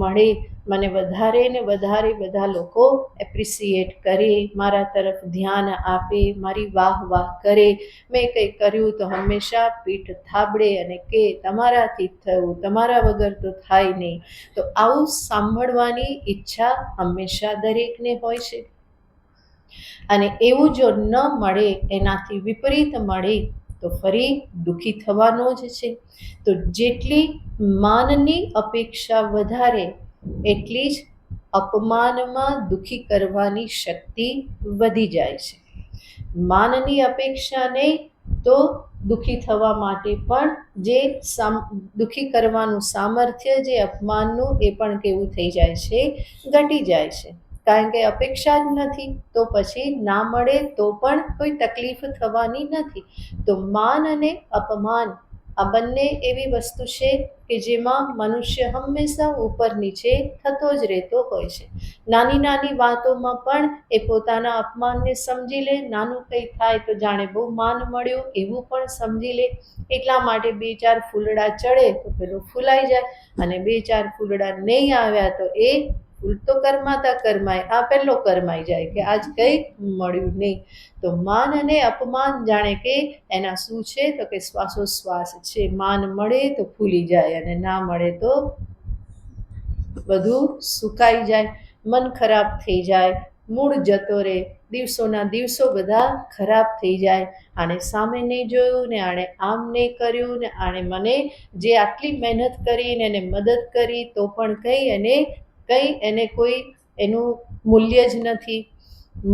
મળે, મને વધારે ને વધારે બધા લોકો એપ્રિસિએટ કરે, મારા તરફ ધ્યાન આપે, મારી વાહ વાહ કરે. મેં કંઈ કર્યું તો હંમેશા પીઠ થાબડે અને કે તમારાથી થયું, તમારા વગર તો થાય નહીં. તો આવું સાંભળવાની ઈચ્છા હંમેશા દરેકને હોય છે. અને એવું જો ન મળે, એનાથી વિપરીત મળે, તો ફરી દુઃખી થવાનો જ છે. તો જેટલી માનની અપેક્ષા વધારે, એટલી જ અપમાનમાં દુઃખી કરવાની શક્તિ વધી જાય છે. માનની અપેક્ષા નહીં તો દુઃખી થવા માટે પણ જે દુઃખી કરવાનું સામર્થ્ય જે અપમાનનું, એ પણ કેવું થઈ જાય છે? ઘટી જાય છે. કારણ કે અપેક્ષા જ નથી, તો પછી ના મળે તો પણ કોઈ તકલીફ થવાની નથી. તો માન અને અપમાન આ બંને એવી વસ્તુ છે કે જેમાં મનુષ્ય હંમેશા ઉપર નીચે થતો જ રહેતો હોય છે. નાની નાની વાતોમાં પણ એ પોતાના અપમાનને સમજી લે. નાનું કંઈ થાય તો જાણે બહુ માન મળ્યું એવું પણ સમજી લે. એટલા માટે 2-4 ફૂલડા ચડે તો પેલો ફૂલાઈ જાય, અને 2-4 ફૂલડા નહીં આવ્યા તો એ ફૂલ તો કરમાતા કરમાય, આ પહેલો કરમાઈ જાય કે આજ કંઈ મળ્યું નહીં. તો માન અને અપમાન જાણે કે એના શું છે તો કે શ્વાસોશ્વાસ છે. માન મળે તો ફૂલી જાય, અને ના મળે તો બધું સુકાઈ જાય, મન ખરાબ થઈ જાય, મૂડ જતો રહે, દિવસોના દિવસો બધા ખરાબ થઈ જાય. આણે સામે નહીં જોયું ને આણે આમ નહીં કર્યું ને આણે મને જે આટલી મહેનત કરીને એને મદદ કરી તો પણ એને કોઈ એનું મૂલ્ય જ નથી.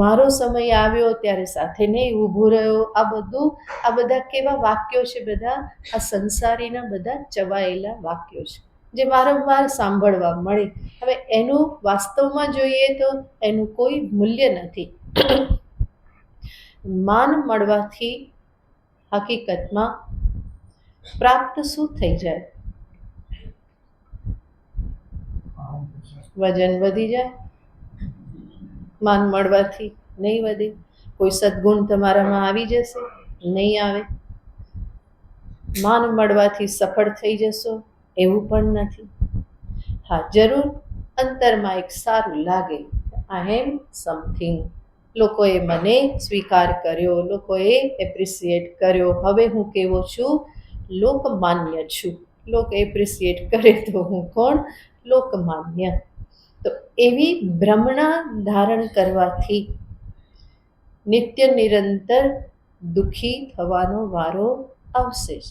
મારો સમય આવ્યો ત્યારે સાથે નહીં ઊભો રહ્યો. આ બધા કેવા વાક્યો છે? બધા આ સંસારીના બધા ચવાયેલા વાક્યો છે, જે વારંવાર સાંભળવા મળે. હવે એનું વાસ્તવમાં જોઈએ તો એનું કોઈ મૂલ્ય નથી. માન મળવાથી હકીકતમાં પ્રાપ્ત શું થઈ જાય? વજન વધી જાય? માન મળવાથી નહીં વધે? કોઈ સદ્ગુણ તમારામાં આવી જશે? નહીં આવે. માન મળવાથી સફળ થઈ જશો એવું પણ નથી. હા, જરૂર અંતરમાં એક સારું લાગે, આઈ એમ સમથિંગ, લોકોએ મને સ્વીકાર કર્યો, લોકોએ એપ્રિસિએટ કર્યો, હવે હું કેવો છું? લોકમાન્ય છું. લોક એપ્રિસિએટ કરે તો હું કોણ? લોકમાન્ય. તો એવી ભ્રમણા ધારણ કરવાથી નિત્ય નિરંતર દુઃખી થવાનો વારો આવશે જ.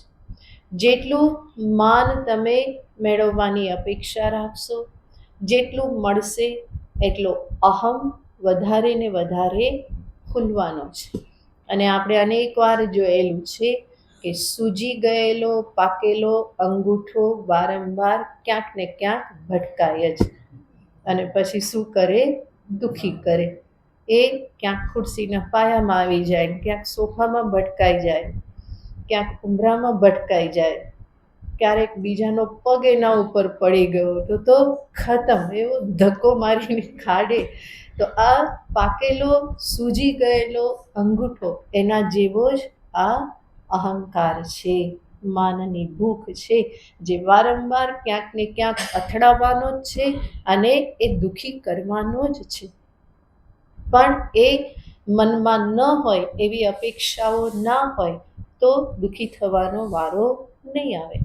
જેટલું માન તમે મેળવવાની અપેક્ષા રાખશો, જેટલું મળશે એટલો અહમ વધારે ને વધારે ખુલવાનો છે. અને આપણે અનેકવાર જોયેલું છે કે સૂજી ગયેલો પાકેલો અંગૂઠો વારંવાર ક્યાંક ને ક્યાંક ભટકાય જ, અને પછી શું કરે? દુઃખી કરે. એ ક્યાંક ખુરશીના પાયામાં આવી જાય, ક્યાંક સોફામાં ભટકાઈ જાય, ક્યાંક ઉંબરામાં ભટકાઈ જાય, ક્યારેક બીજાનો પગ એના ઉપર પડી ગયો તો ખતમ, એવો ધક્કો મારીને ખાડે. તો આ પાકેલો સૂજી ગયેલો અંગૂઠો એના જેવો જ આ અહંકાર છે, માનની ભૂખ છે, જે વારંવાર ક્યાંક ને ક્યાંક અથડાવવાનો જ છે અને એ દુઃખી કરવાનો જ છે. પણ એ મનમાં ન હોય, એવી અપેક્ષાઓ ના હોય તો દુઃખી થવાનો વારો નહીં આવે.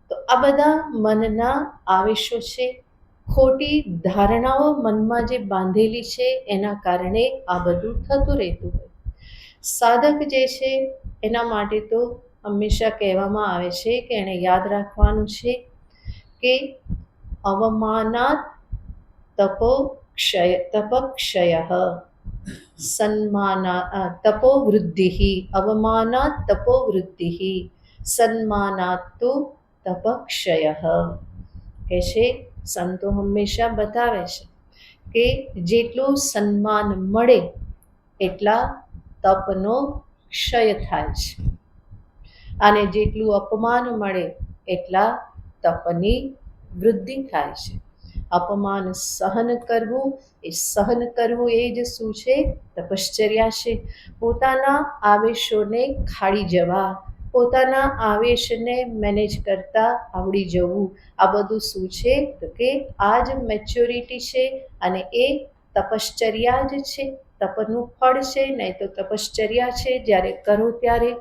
તો આ બધા મનના આવેશો છે, ખોટી ધારણાઓ મનમાં જે બાંધેલી છે એના કારણે આ બધું થતું રહેતું હોય. સાધક જે છે એના માટે તો હંમેશા કહેવામાં આવે છે કે એણે યાદ રાખવાનું છે કે અવમાનાત તપક્ષય તપોવૃદ્ધિ, અવમાનાત તપોવૃદ્ધિ, સન્માનાત તો તપક્ષય. કે છે સંતો હંમેશા બતાવે છે કે જેટલું સન્માન મળે એટલા તપનો ક્ષય થાય છે, અને જેટલું અપમાન મળે એટલા તપની વૃદ્ધિ થાય છે. અપમાન સહન કરવું, એ સહન કરવું એ જ શું છે? તપશ્ચર્યા છે. પોતાના આવેશોને ખાડી જવા, પોતાના આવેશને મેનેજ કરતા આવડી જવું, આ બધું શું છે? તો કે આ જ મેચ્યોરિટી છે, અને એ તપશ્ચર્યા જ છે. તપનું ફળ છે, નહીં તો તપશ્ચર્યા છે જ્યારે કરો ત્યારે.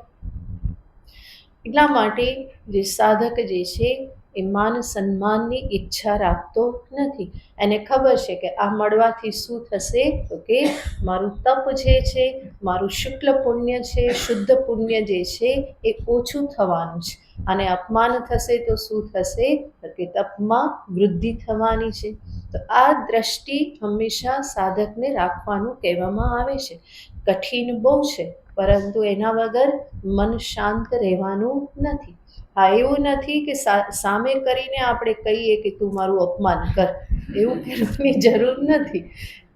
એટલા માટે જે સાધક જે છે એ માન સન્માનની ઈચ્છા રાખતો નથી. એને ખબર છે કે આ મળવાથી શું થશે? તો કે મારું તપ જે છે, મારું શુક્લ પુણ્ય છે, શુદ્ધ પુણ્ય જે છે એ ઓછું થવાનું છે, અને અપમાન થશે તો શું થશે? તો કે તપમાં વૃદ્ધિ થવાની છે. તો આ દ્રષ્ટિ હંમેશા સાધકને રાખવાનું કહેવામાં આવે છે. કઠિન બહુ છે, પરંતુ એના વગર મન શાંત રહેવાનું નથી. હા, એવું નથી કે સામે કરીને આપણે કહીએ કે તું મારું અપમાન કર, એવું કરવાની જરૂર નથી,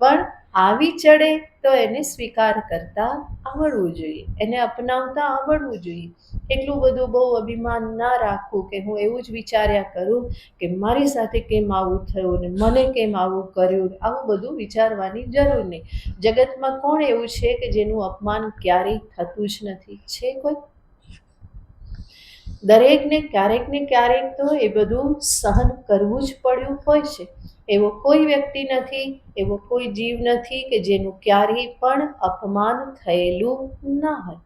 પણ આવી ચડે તો એને સ્વીકાર કરતા આવડવું જોઈએ, એને અપનાવતા આવડવું જોઈએ. એટલું બધું બહુ અભિમાન ના રાખવું કે હું એવું જ વિચાર્યા કરું કે મારી સાથે કેમ આવું થયું ને મને કેમ આવું કર્યું, આવું બધું વિચારવાની જરૂર નહીં. જગતમાં કોણ એવું છે કે જેનું અપમાન ક્યારેય થતું જ નથી? છે કોઈ? દરેકને ક્યારેક ને ક્યારેક તો એ બધું સહન કરવું જ પડ્યું હોય છે. એવો કોઈ વ્યક્તિ નથી, એવો કોઈ જીવ નથી કે જેનું ક્યારેય પણ અપમાન થયેલું ના હોય.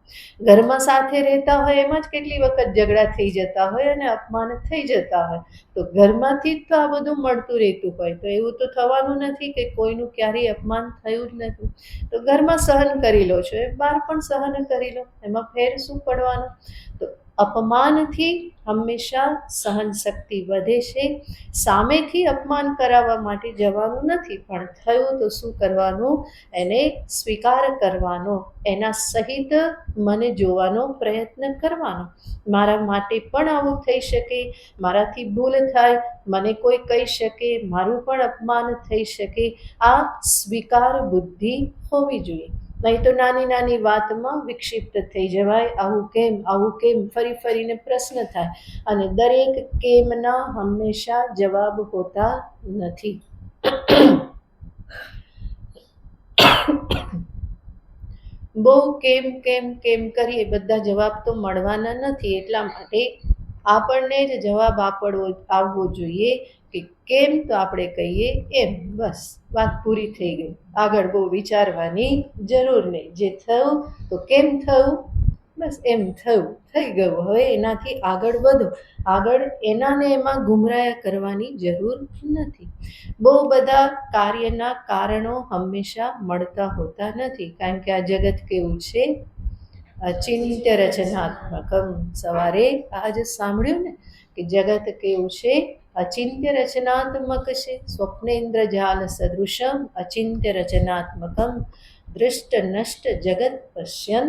ઘરમાં સાથે રહેતા હોય એમાં જ કેટલી વખત ઝઘડા થઈ જતા હોય અને અપમાન થઈ જતા હોય. તો ઘરમાંથી જ તો આ બધું મળતું રહેતું હોય, તો એવું તો થવાનું નથી કે કોઈનું ક્યારેય અપમાન થયું જ નથી. તો ઘરમાં સહન કરી લો છો, એ બહાર પણ સહન કરી લો, એમાં ફેર શું પડવાનો? તો અપમાનથી હંમેશા સહન શક્તિ વધે છે. સામેથી અપમાન કરાવવા માટે જવાનું નથી, પણ થયું તો શું કરવાનું? એને સ્વીકાર કરવાનો, એના સહિત મને જોવાનો પ્રયત્ન કરવાનો. મારા માટે પણ આવું થઈ શકે, મારાથી ભૂલ થાય, મને કોઈ કહી શકે, મારું પણ અપમાન થઈ શકે, આ સ્વીકાર બુદ્ધિ હોવી જોઈએ. નહીં તો નાની નાની વાતમાં વિક્ષિપ્ત થઈ જવાય. આવું કેમ ફરી ફરીને પ્રશ્ન થાય, અને દરેક કેમના હંમેશા જવાબ હોતા નથી. બહુ કેમ કરીએ, બધા જવાબ તો મળવાના નથી. એટલા માટે આપણને જ જવાબ આવવો જોઈએ કે કેમ, તો આપણે કહીએ એમ, બસ વાત પૂરી થઈ ગઈ. આગળ બહુ વિચારવાની જરૂર નહીં. જે થયું તો કેમ થયું, બસ એમ થયું, થઈ ગયું. હવે એનાથી આગળ વધો. આગળ એનાને એમાં ગુમરાયા કરવાની જરૂર નથી. બહુ બધા કાર્યના કારણો હંમેશા મળતા હોતા નથી, કારણ કે આ જગત કેવું છે, અચિંત્ય રચનાત્મકમ. સવારે આજ સાંભળ્યું ને કે જગત કેવું છે, અચિંત્ય રચનાત્મક છે. સ્વપ્નેન્દ્ર જાલ સદૃશમ અચિંત્ય રચનાત્મકમ દૃષ્ટ નષ્ટ જગત પશ્યન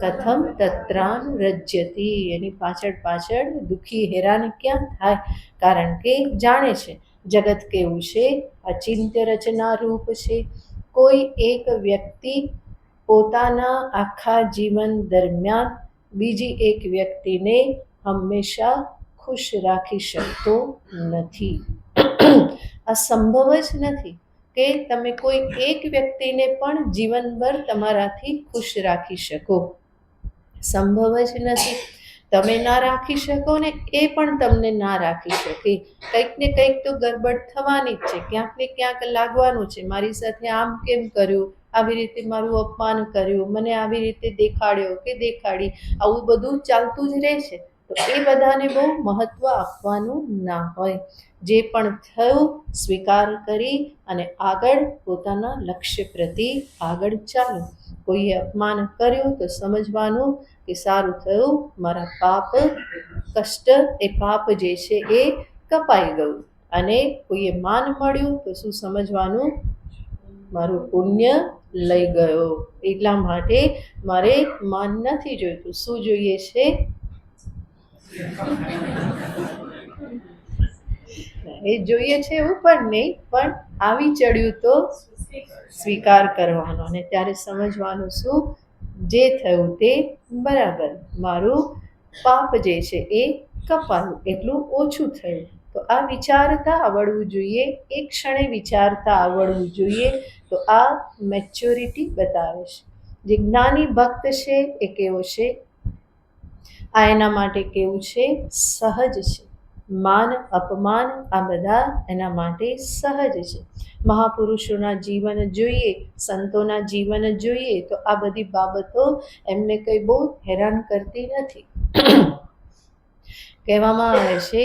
કથમ તત્રાનુરજ્યતિ. એની પાછળ દુઃખી હેરાન ક્યાં થાય? કારણ કે જાણે છે જગત કેવું છે, અચિંત્ય રચના રૂપ છે. કોઈ એક વ્યક્તિ પોતાના આખા જીવન દરમિયાન બીજી એક વ્યક્તિને હંમેશા ખુશ રાખી શકતો નથી. આ સંભવ જ નથી કે તમે કોઈ એક વ્યક્તિને પણ જીવનભર તમારાથી ખુશ રાખી શકો. સંભવ જ નથી. તમે ના રાખી શકો ને એ પણ તમને ના રાખી શકે. કંઈક ને કંઈક તો ગડબડ થવાની જ છે, ક્યાંક ને ક્યાંક લાગવાનું છે. મારી સાથે આમ કેમ કર્યું, આવી રીતે મારું અપમાન કર્યું, મને આવી રીતે દેખાડ્યો કે દેખાડી, આવું બધું ચાલતું જ રહે છે. તો એ બધાને બહુ મહત્વ આપવાનું ના હોય. જે પણ થયું સ્વીકાર કરી અને આગળ પોતાના લક્ષ્ય પ્રતિ આગળ ચાલો. કોઈએ અપમાન કર્યું તો સમજવાનું કે સારું થયું, મારા પાપ કષ્ટ, એ પાપ જે છે એ કપાઈ ગયું. અને કોઈએ માન મળ્યું તો શું સમજવાનું, મારું પુણ્ય લઈ ગયો. એટલા માટે મારે માન નથી જોઈતું. શું જોઈએ છે? એ જોઈએ છે એવું પણ નહીં, પણ આવી ચડ્યું તો સ્વીકાર કરવાનો. અને ત્યારે સમજવાનું શું, જે થયું તે બરાબર, મારું પાપ જે છે એ કપાયું, એટલું ઓછું થયું. તો આ વિચારતા આવડવું જોઈએ. એક ક્ષણે વિચારતા આવડવું જોઈએ. તો આ મેચ્યોરિટી બતાવે છે. જે જ્ઞાની ભક્ત છે એ કેવો છે, આ એના માટે કેવું છે, સહજ છે. માન અપમાન આ બધા એના માટે સહજ છે. મહાપુરુષોના જીવન જોઈએ, સંતોના જીવન જોઈએ તો આ બધી બાબતો એમને કંઈ બહુ હેરાન કરતી નથી. કહેવામાં આવે છે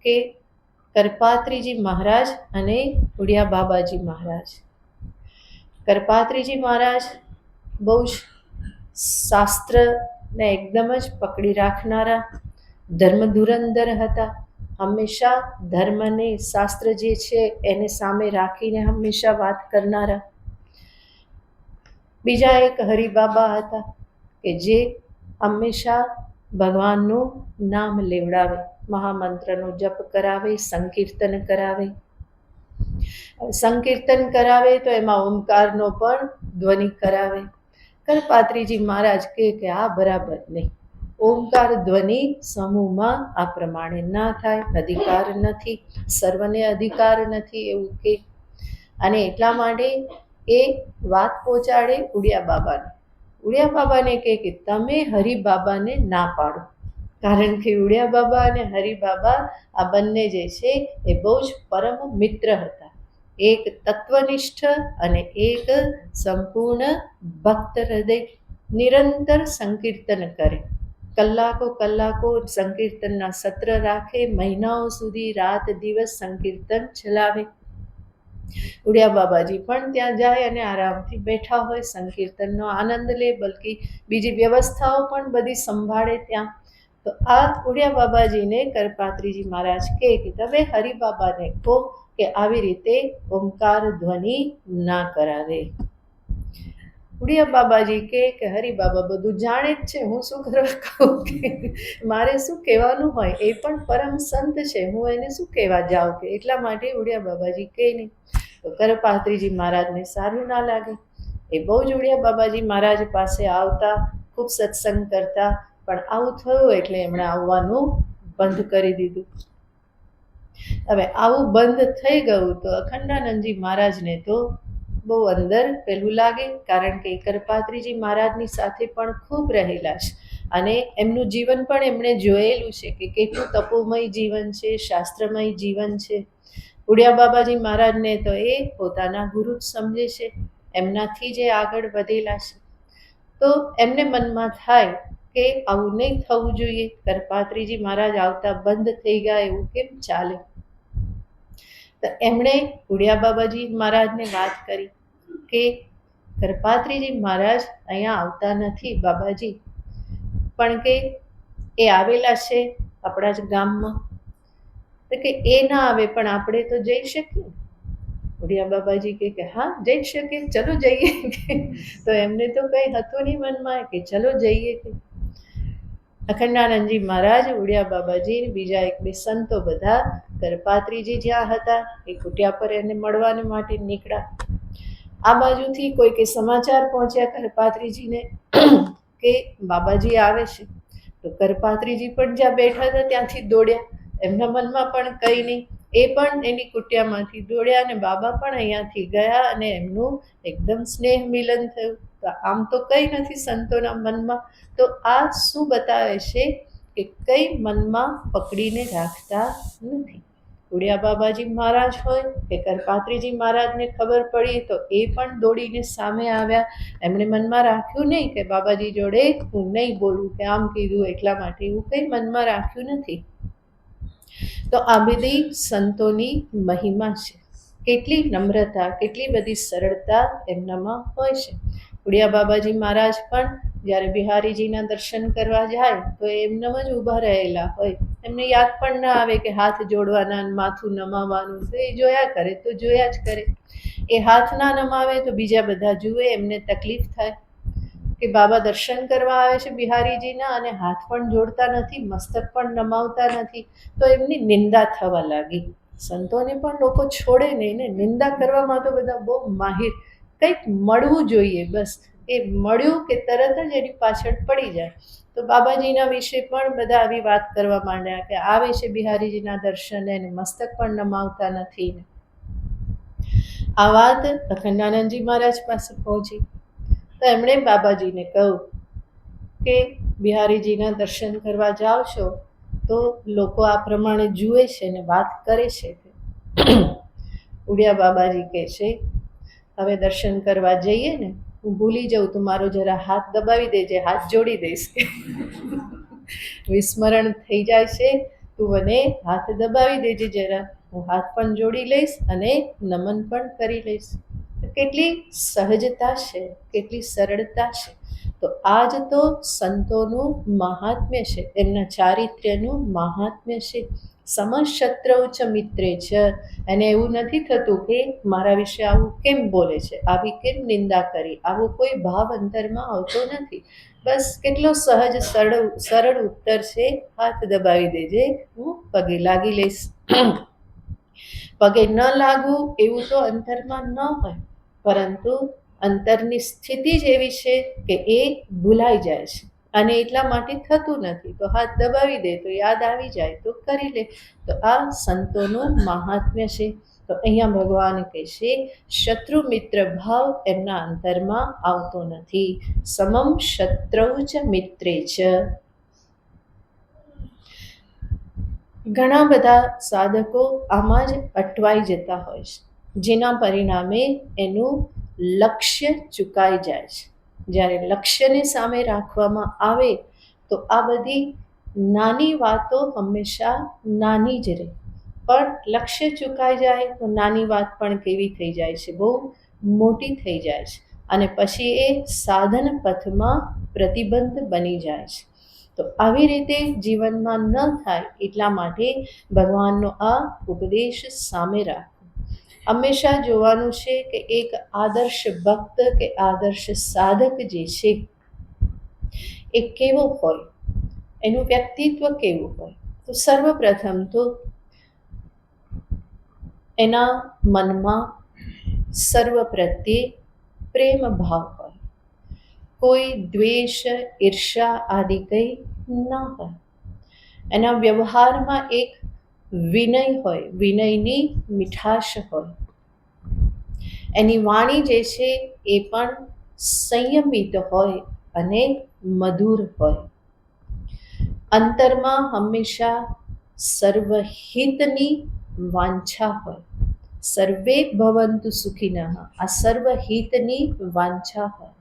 કે કરપાત્રીજી મહારાજ અને ઉડિયા બાબાજી મહારાજ. કરપાત્રીજી મહારાજ બહુ જ શાસ્ત્રને એકદમ જ પકડી રાખનારા, ધર્મ ધુરંધર હતા. હંમેશા ધર્મને, શાસ્ત્ર જે છે એને સામે રાખીને હંમેશા વાત કરનારા. બીજા એક હરિબાબા હતા કે જે હંમેશા ભગવાનનું નામ લેવડાવે, મહામંત્રનો જપ કરાવે, સંકીર્તન કરાવે. સંકીર્તન કરાવે તો એમાં ઓમકારનો પણ ધ્વનિ કરાવે. કરપાત્રીજી મહારાજ કે આ બરાબર નહીં, ઓમકાર ધ્વનિ સમૂહમાં આ પ્રમાણે ના થાય, અધિકાર નથી, સર્વને અધિકાર નથી એવું કે. અને એટલા માટે એ વાત પહોંચાડે ઉડિયા બાબાને. ઉડિયા બાબાને કે તમે હરિબાબાને ના પાડો, કારણ કે ઉડિયા બાબા અને હરિબાબા આ બંને જે છે એ બહુ જ પરમ મિત્ર હતા. એક તત્વનિષ્ઠ અને એક સંપૂર્ણ ભક્ત હૃદય. નિરંતર સંકીર્તન કરે, કલાકો સંકીર્તનના સત્ર રાખે, મહિનાઓ સુધી રાત દિવસ સંકીર્તન ચલાવે. ઉડિયા બાબાજી પણ ત્યાં જાય અને આરામથી બેઠા હોય, સંકીર્તનનો આનંદ લે, બલકી બીજી વ્યવસ્થાઓ પણ બધી સંભાળે ત્યાં. તો આ ઉડિયા બાબાજીને કરપાત્રીજી મહારાજ કે તમે હરિબાબાને કહો કે આવી રીતે ઓમકાર ધ્વનિ ના કરાવે. ઉડિયા બાબાજી કે હરિબાબા બધું જાણે જ છે, હું શું કરવા કહું, કે મારે શું કહેવાનું હોય, એ પણ પરમ સંત છે, હું એને શું કહેવા જાઉં કે. એટલા માટે ઉડિયા બાબાજી કહે નહીં. તો કરપાત્રીજી મહારાજને સારું ના લાગે. એ બહુ જ ઉડિયા બાબાજી મહારાજ પાસે આવતા, ખૂબ સત્સંગ કરતા, પણ આવું થયું એટલે એમણે આવવાનું બંધ કરી દીધું. હવે આવું બંધ થઈ ગયું તો અખંડાનંદજી મહારાજને તો બહુ અંદર પેલું લાગે, કારણ કે કરપાત્રીજી મહારાજની સાથે પણ ખૂબ રહેલા છે અને એમનું જીવન પણ એમણે જોયેલું છે કે કેટલું તપોમય જીવન છે, શાસ્ત્રમય જીવન છે. ઉડિયા બાબાજી મહારાજને તો એ પોતાના ગુરુ જ સમજે છે, એમનાથી જે આગળ વધેલા છે. તો એમને મનમાં થાય કે આવું નહીં થવું જોઈએ, કરપાત્રીજી મહારાજ આવતા બંધ થઈ ગયા, એવું કેમ ચાલે? તો એમણે ઉડિયા બાબાજી મહારાજને વાત કરી કે કરપાત્રીજી મહારાજ અહીંયા આવતા નથી બાબાજી, પણ કે એ આવેલા છે આપણા જ ગામમાં. તો કે એ ના આવે પણ આપણે તો જઈ શકીએ. ઉડિયા બાબાજી કે હા જઈ શકીએ, ચલો જઈએ. તો એમને તો કંઈ હતું નહીં મનમાં કે ચલો જઈએ. અખંડાનંદજી મહારાજ, ઉડિયા બાબાજી, બીજા એક બે સંતો બધા કરપાત્રીજી જ્યાં હતા એ કુટિયા પર એને મળવાને માટે નીકળ્યા. આ બાજુથી કોઈકે સમાચાર પહોંચ્યા કરપાત્રીજીને કે બાબાજી આવે છે. તો કરપાત્રીજી પણ જ્યાં બેઠા હતા ત્યાંથી દોડ્યા, એમના મનમાં પણ કંઈ નહીં, એ પણ એની કુટિયામાંથી દોડ્યા અને બાબા પણ અહીંયાથી ગયા અને એમનું એકદમ સ્નેહ મિલન થયું. તો આમ તો કંઈ નથી સંતોના મનમાં. તો આ શું બતાવે છે કે કંઈ મનમાં પકડીને રાખતા નથી. ઉડિયા બાબાજી મહારાજ હોય કે કરપાત્રીજી મહારાજને ખબર પડી તો એ પણ દોડીને સામે આવ્યા. એમણે મનમાં રાખ્યું નહીં કે બાબાજી જોડે હું નહીં બોલું કે આમ કીધું એટલા માટે, એવું કંઈ મનમાં રાખ્યું નથી. તો આ બધી સંતોની મહિમા છે. કેટલી નમ્રતા, કેટલી બધી સરળતા એમનામાં હોય છે. ઉડિયા બાબાજી મહારાજ પણ જ્યારે બિહારીજીના દર્શન કરવા જાય તો એમનામ જ ઊભા રહેલા હોય. એમને યાદ પણ ના આવે કે હાથ જોડવાના, માથું નમાવવાનું, તો એ જોયા કરે તો જોયા જ કરે. એ હાથ ના નમાવે તો બીજા બધા જુએ, એમને તકલીફ થાય કે બાબા દર્શન કરવા આવે છે બિહારીજીના અને હાથ પણ જોડતા નથી, મસ્તક પણ નમાવતા નથી. તો એમની નિંદા થવા લાગી. સંતોને પણ લોકો છોડે નહીં ને, નિંદા કરવામાં તો બધા બહુ માહિર. કંઈક મળવું જોઈએ, બસ એ મળ્યું કે તરત જ એની પાછળ પડી જાય. તો બાબાજીના વિશે પણ બધા આવી વાત કરવા માંડ્યા કે આવે છે બિહારીજીના દર્શને અને મસ્તક પણ નમાવતા નથી. આ વાત અખંડાનંદજી મહારાજ પાસે પહોંચી. તો એમણે બાબાજીને કહ્યું કે બિહારીજીના દર્શન કરવા જાઓ છો તો લોકો આ પ્રમાણે જુએ છે ને વાત કરે છે. ઉડિયા બાબાજી કહે છે હવે દર્શન કરવા જઈએ ને, હું ભૂલી જાઉં તો મારો જરા હાથ દબાવી દેજે, હાથ જોડી દઈશ. વિસ્મરણ થઈ જાય છે, તું મને હાથ દબાવી દેજે જરા, હું હાથ પણ જોડી લઈશ અને નમન પણ કરી લઈશ. કેટલી સહજતા છે, કેટલી સરળતા છે. તો આજ તો સંતોનું મહાત્મ્ય છે, એમના ચારિત્ર્યનું મહાત્મ્ય છે. સમશત્રૌ ચ મિત્રે છે. એને એવું નથી થતું કે મારા વિશે આવું કેમ બોલે છે, આવી કેમ નિંદા કરી, આવો કોઈ ભાવ અંતરમાં આવતો નથી. બસ કેટલો સહજ સરળ ઉત્તર છે, હાથ દબાવી દેજે, હું પગે લાગી લઈશ. પગે ન લાગવું એવું તો અંતરમાં ન હોય, પરંતુ અંતરની સ્થિતિ જ એવી છે કે એ ભૂલાઈ જાય છે અને એટલા માટે થતું નથી. તો હાથ દબાવી દે તો યાદ આવી જાય તો કરી લે. તો આ સંતોનું મહાત્મ્ય છે. તો અહીંયા ભગવાન કહે છે શત્રુ મિત્ર ભાવ એમના અંતરમાં આવતો નથી. સમમ શત્રૌ ચ મિત્રે ચ. ઘણા બધા સાધકો આમાં જ અટવાઈ જતા હોય છે, જેના પરિણામે એનું લક્ષ્ય ચૂકાઈ જાય છે. જ્યારે લક્ષ્યને સામે રાખવામાં આવે તો આ બધી નાની વાતો હંમેશા નાની જ રહે, પણ લક્ષ્ય ચૂકાઈ જાય તો નાની વાત પણ કેવી થઈ જાય છે, બહુ મોટી થઈ જાય છે અને પછી એ સાધન પથમાં પ્રતિબંધ બની જાય છે. તો આવી રીતે જીવનમાં ન થાય એટલા માટે ભગવાનનો આ ઉપદેશ સામે રાખો. હંમેશા જોવાનું છે કે એક આદર્શ ભક્ત કે આદર્શ સાધક જે છે એ કેવો હોય, એનું વ્યક્તિત્વ કેવું હોય. તો સર્વપ્રથમ તો એના મનમાં સર્વ પ્રત્યે પ્રેમ ભાવ હોય, કોઈ દ્વેષ, ઈર્ષા આદિ કંઈ ના હોય. એના વ્યવહારમાં એક વિનય હોય, વિનયની મીઠાશ હોય. એની વાણી જે છે એ પણ સંયમિત હોય અને મધુર હોય. અંતરમાં હંમેશા સર્વહિતની વાંછા હોય. સર્વે ભવંતુ સુખિનઃ, આ સર્વહિતની વાંછા હોય.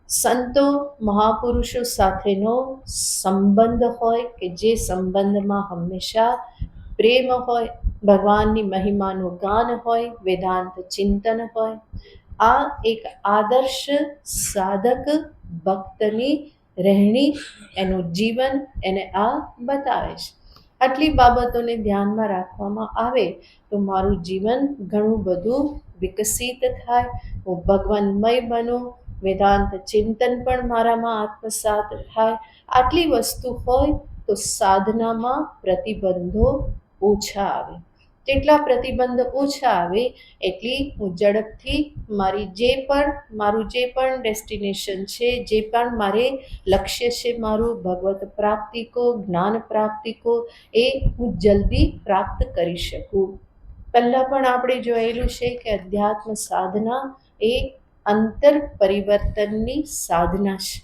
સંતો મહાપુરુષો સાથેનો સંબંધ હોય કે જે સંબંધમાં હંમેશા પ્રેમ હોય, ભગવાનની મહિમાનું ગાન હોય, વેદાંત ચિંતન હોય. આ એક આદર્શ સાધક ભક્તની રહેણી, એનું જીવન એને આ બતાવે છે. આટલી બાબતોને ધ્યાનમાં રાખવામાં આવે તો મારું જીવન ઘણું બધું વિકસિત થાય, હું ભગવાનમય બનું, વેદાંત ચિંતન પણ મારામાં આત્મસાત થાય. આટલી વસ્તુ હોય તો સાધનામાં પ્રતિબંધો ઓછા આવે. જેટલા પ્રતિબંધ ઓછા આવે એટલી હું ઝડપથી મારું જે પણ ડેસ્ટિનેશન છે, જે પણ મારે લક્ષ્ય છે મારું ભગવત પ્રાપ્તિ કો, જ્ઞાન પ્રાપ્તિ કો, એ હું જલ્દી પ્રાપ્ત કરી શકું. પહેલાં પણ આપણે જોયેલું છે કે અધ્યાત્મ સાધના એ અંતર પરિવર્તનની સાધના છે.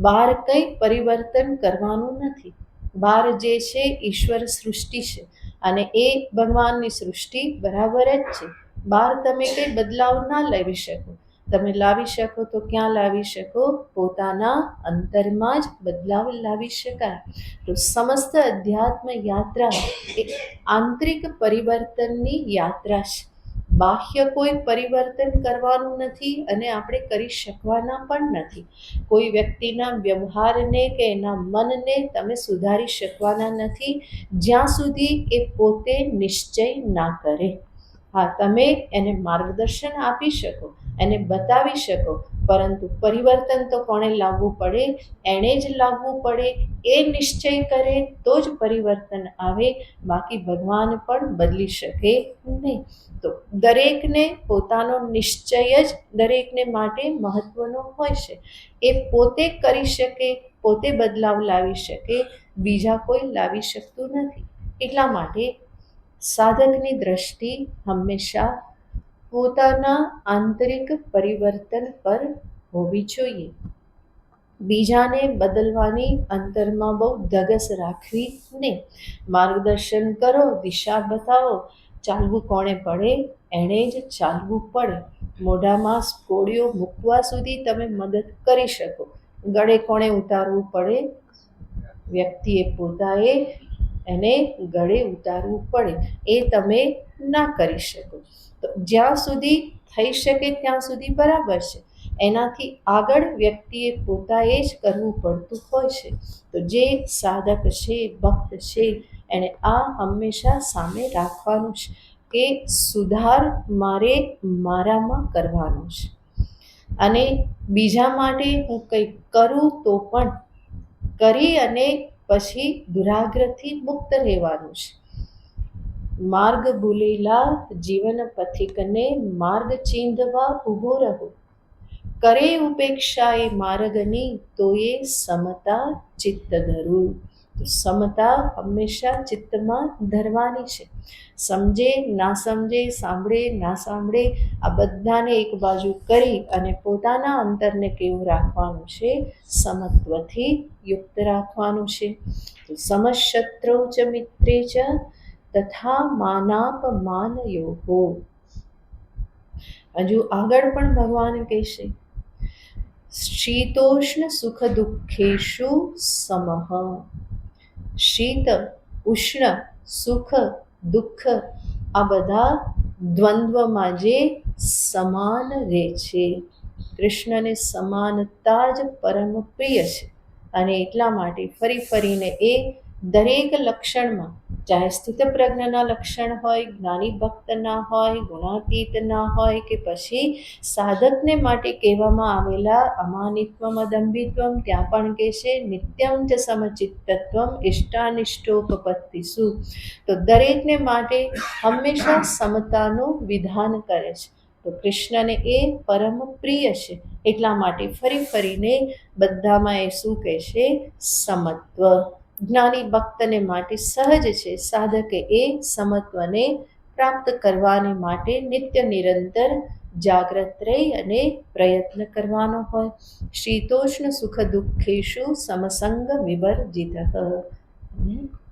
બહાર કંઈ પરિવર્તન કરવાનું નથી. બહાર જે છે ઈશ્વર સૃષ્ટિ છે અને એ ભગવાનની સૃષ્ટિ બરાબર જ છે. બહાર તમે કંઈ બદલાવ ના લાવી શકો. તમે લાવી શકો તો ક્યાં લાવી શકો? પોતાના અંતરમાં જ બદલાવ લાવી શકાય. તો સમસ્ત અધ્યાત્મ યાત્રા એ આંતરિક પરિવર્તનની યાત્રા છે. બાહ્ય કોઈ પરિવર્તન કરવાનું નથી અને આપણે કરી શકવાના પણ નથી. કોઈ વ્યક્તિના વ્યવહારને કે એના મનને તમે સુધારી શકવાના નથી જ્યાં સુધી એ પોતે નિશ્ચય ના કરે. હા, તમે એને માર્ગદર્શન આપી શકો, એને બતાવી શકો, પરંતુ પરિવર્તન તો કોણે લાવવું પડે? એણે જ લાવવું પડે. એ નિશ્ચય કરે તો જ પરિવર્તન આવે, બાકી ભગવાન પણ બદલી શકે નહીં. તો દરેકને પોતાનો નિશ્ચય જ દરેકને માટે મહત્વનો હોય છે. એ પોતે કરી શકે, પોતે બદલાવ લાવી શકે, બીજા કોઈ લાવી શકતું નથી. એટલા માટે સાધકની દ્રષ્ટિ હંમેશા પોતાના આંતરિક પરિવર્તન પર હોવી જોઈએ. બીજાને બદલવાની અંતરમાં બહુ ધગશ રાખવી નહીં. માર્ગદર્શન કરો, દિશા બતાવો, ચાલવું કોણે પડે? એણે જ ચાલવું પડે. મોઢામાં કોળીઓ મૂકવા સુધી તમે મદદ કરી શકો. ગળે કોણે ઉતારવું પડે? વ્યક્તિએ પોતાએ એને ગળે ઉતારવું પડે. એ તમે ના કરી શકો. તો જ્યાં સુધી થઈ શકે ત્યાં સુધી બરાબર છે. એનાથી આગળ વ્યક્તિએ પોતાએ જ કરવું પડતું હોય છે. તો જે સાધક છે, ભક્ત છે, એણે આ હંમેશા સામે રાખવાનું છે કે સુધાર મારે મારામાં કરવાનો છે અને બીજા માટે હું કંઈક કરું તો પણ કરી અને પછી દુરાગ્રહથી મુક્ત રહેવાનું છે. માર્ગ ભૂલેલા જીવન પથિકને માર્ગ ચીંધવા ઊભો રહો. કરે ઉપેક્ષા એ માર્ગની તો એ સમતા ચિત્ત ધરું. તો સમતા હંમેશા ચિત્તમાં ધરવાની છે. સમજે ના સમજે, સાંભળે ના સાંભળે, આ બધાને એક બાજુ કરી અને પોતાના અંતરને કેવું રાખવાનું છે? સમત્વથી યુક્ત રાખવાનું છે. તો સમશત્રૌ ચ મિત્રે ચ તથા માનાપમાનયોઃ. હજુ આગળ પણ ભગવાન કહેશે શીતોષ્ણ સુખ દુઃખેષુ સમઃ. શીત, ઉષ્ણ, સુખ, દુઃખ આ બધા દ્વંદ્વમાં જે સમાન રહે છે. કૃષ્ણને સમાનતા જ પરમ પ્રિય છે અને એટલા માટે ફરી ફરીને એ દરેક લક્ષણમાં, ચાહે સ્થિતપ્રજ્ઞના લક્ષણ હોય, જ્ઞાની ભક્તના હોય, ગુણાતીતના હોય કે પછી સાધકને માટે કહેવામાં આવેલા અમાનિત્વમ અદંભિત્વમ, ત્યાં પણ કહે છે નિત્યમ ચ સમચિત્તત્વમ ઇષ્ટાનિષ્ટોપપત્તિષુ. તો દરેકને માટે હંમેશા સમતાનું વિધાન કરે છે. તો કૃષ્ણને એ પરમ પ્રિય છે, એટલા માટે ફરી ફરીને બધામાં એ શું કહે છે? સમત્વ. જ્ઞાની ભક્તને માટે સહજ છે, સાધકે એ સમત્વને પ્રાપ્ત કરવાને માટે નિત્ય નિરંતર જાગ્રત રહી અને પ્રયત્ન કરવાનો હોય. શીતોષ્ણ સુખ દુઃખેશુ સમસંગ વિવર્જિત.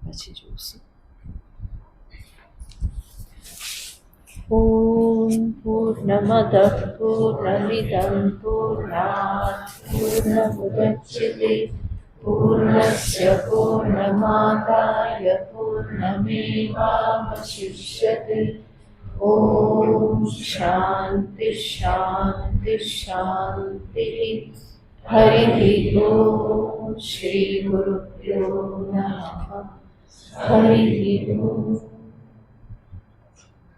પછી જોઈશું. ઓમ પૂર્ણમદ પૂર્ણમિદં પૂર્ણાત પૂર્ણમુદચ્યતે પૂર્ણસ્ય પૂર્ણમાદાય પૂર્ણમેવાવશિષ્યતે. ઓમ શાંતિ શાંતિ શાંતિ. હરિ ઓમ શ્રી ગુરુભ્યો નમઃ. હરિ ઓમ.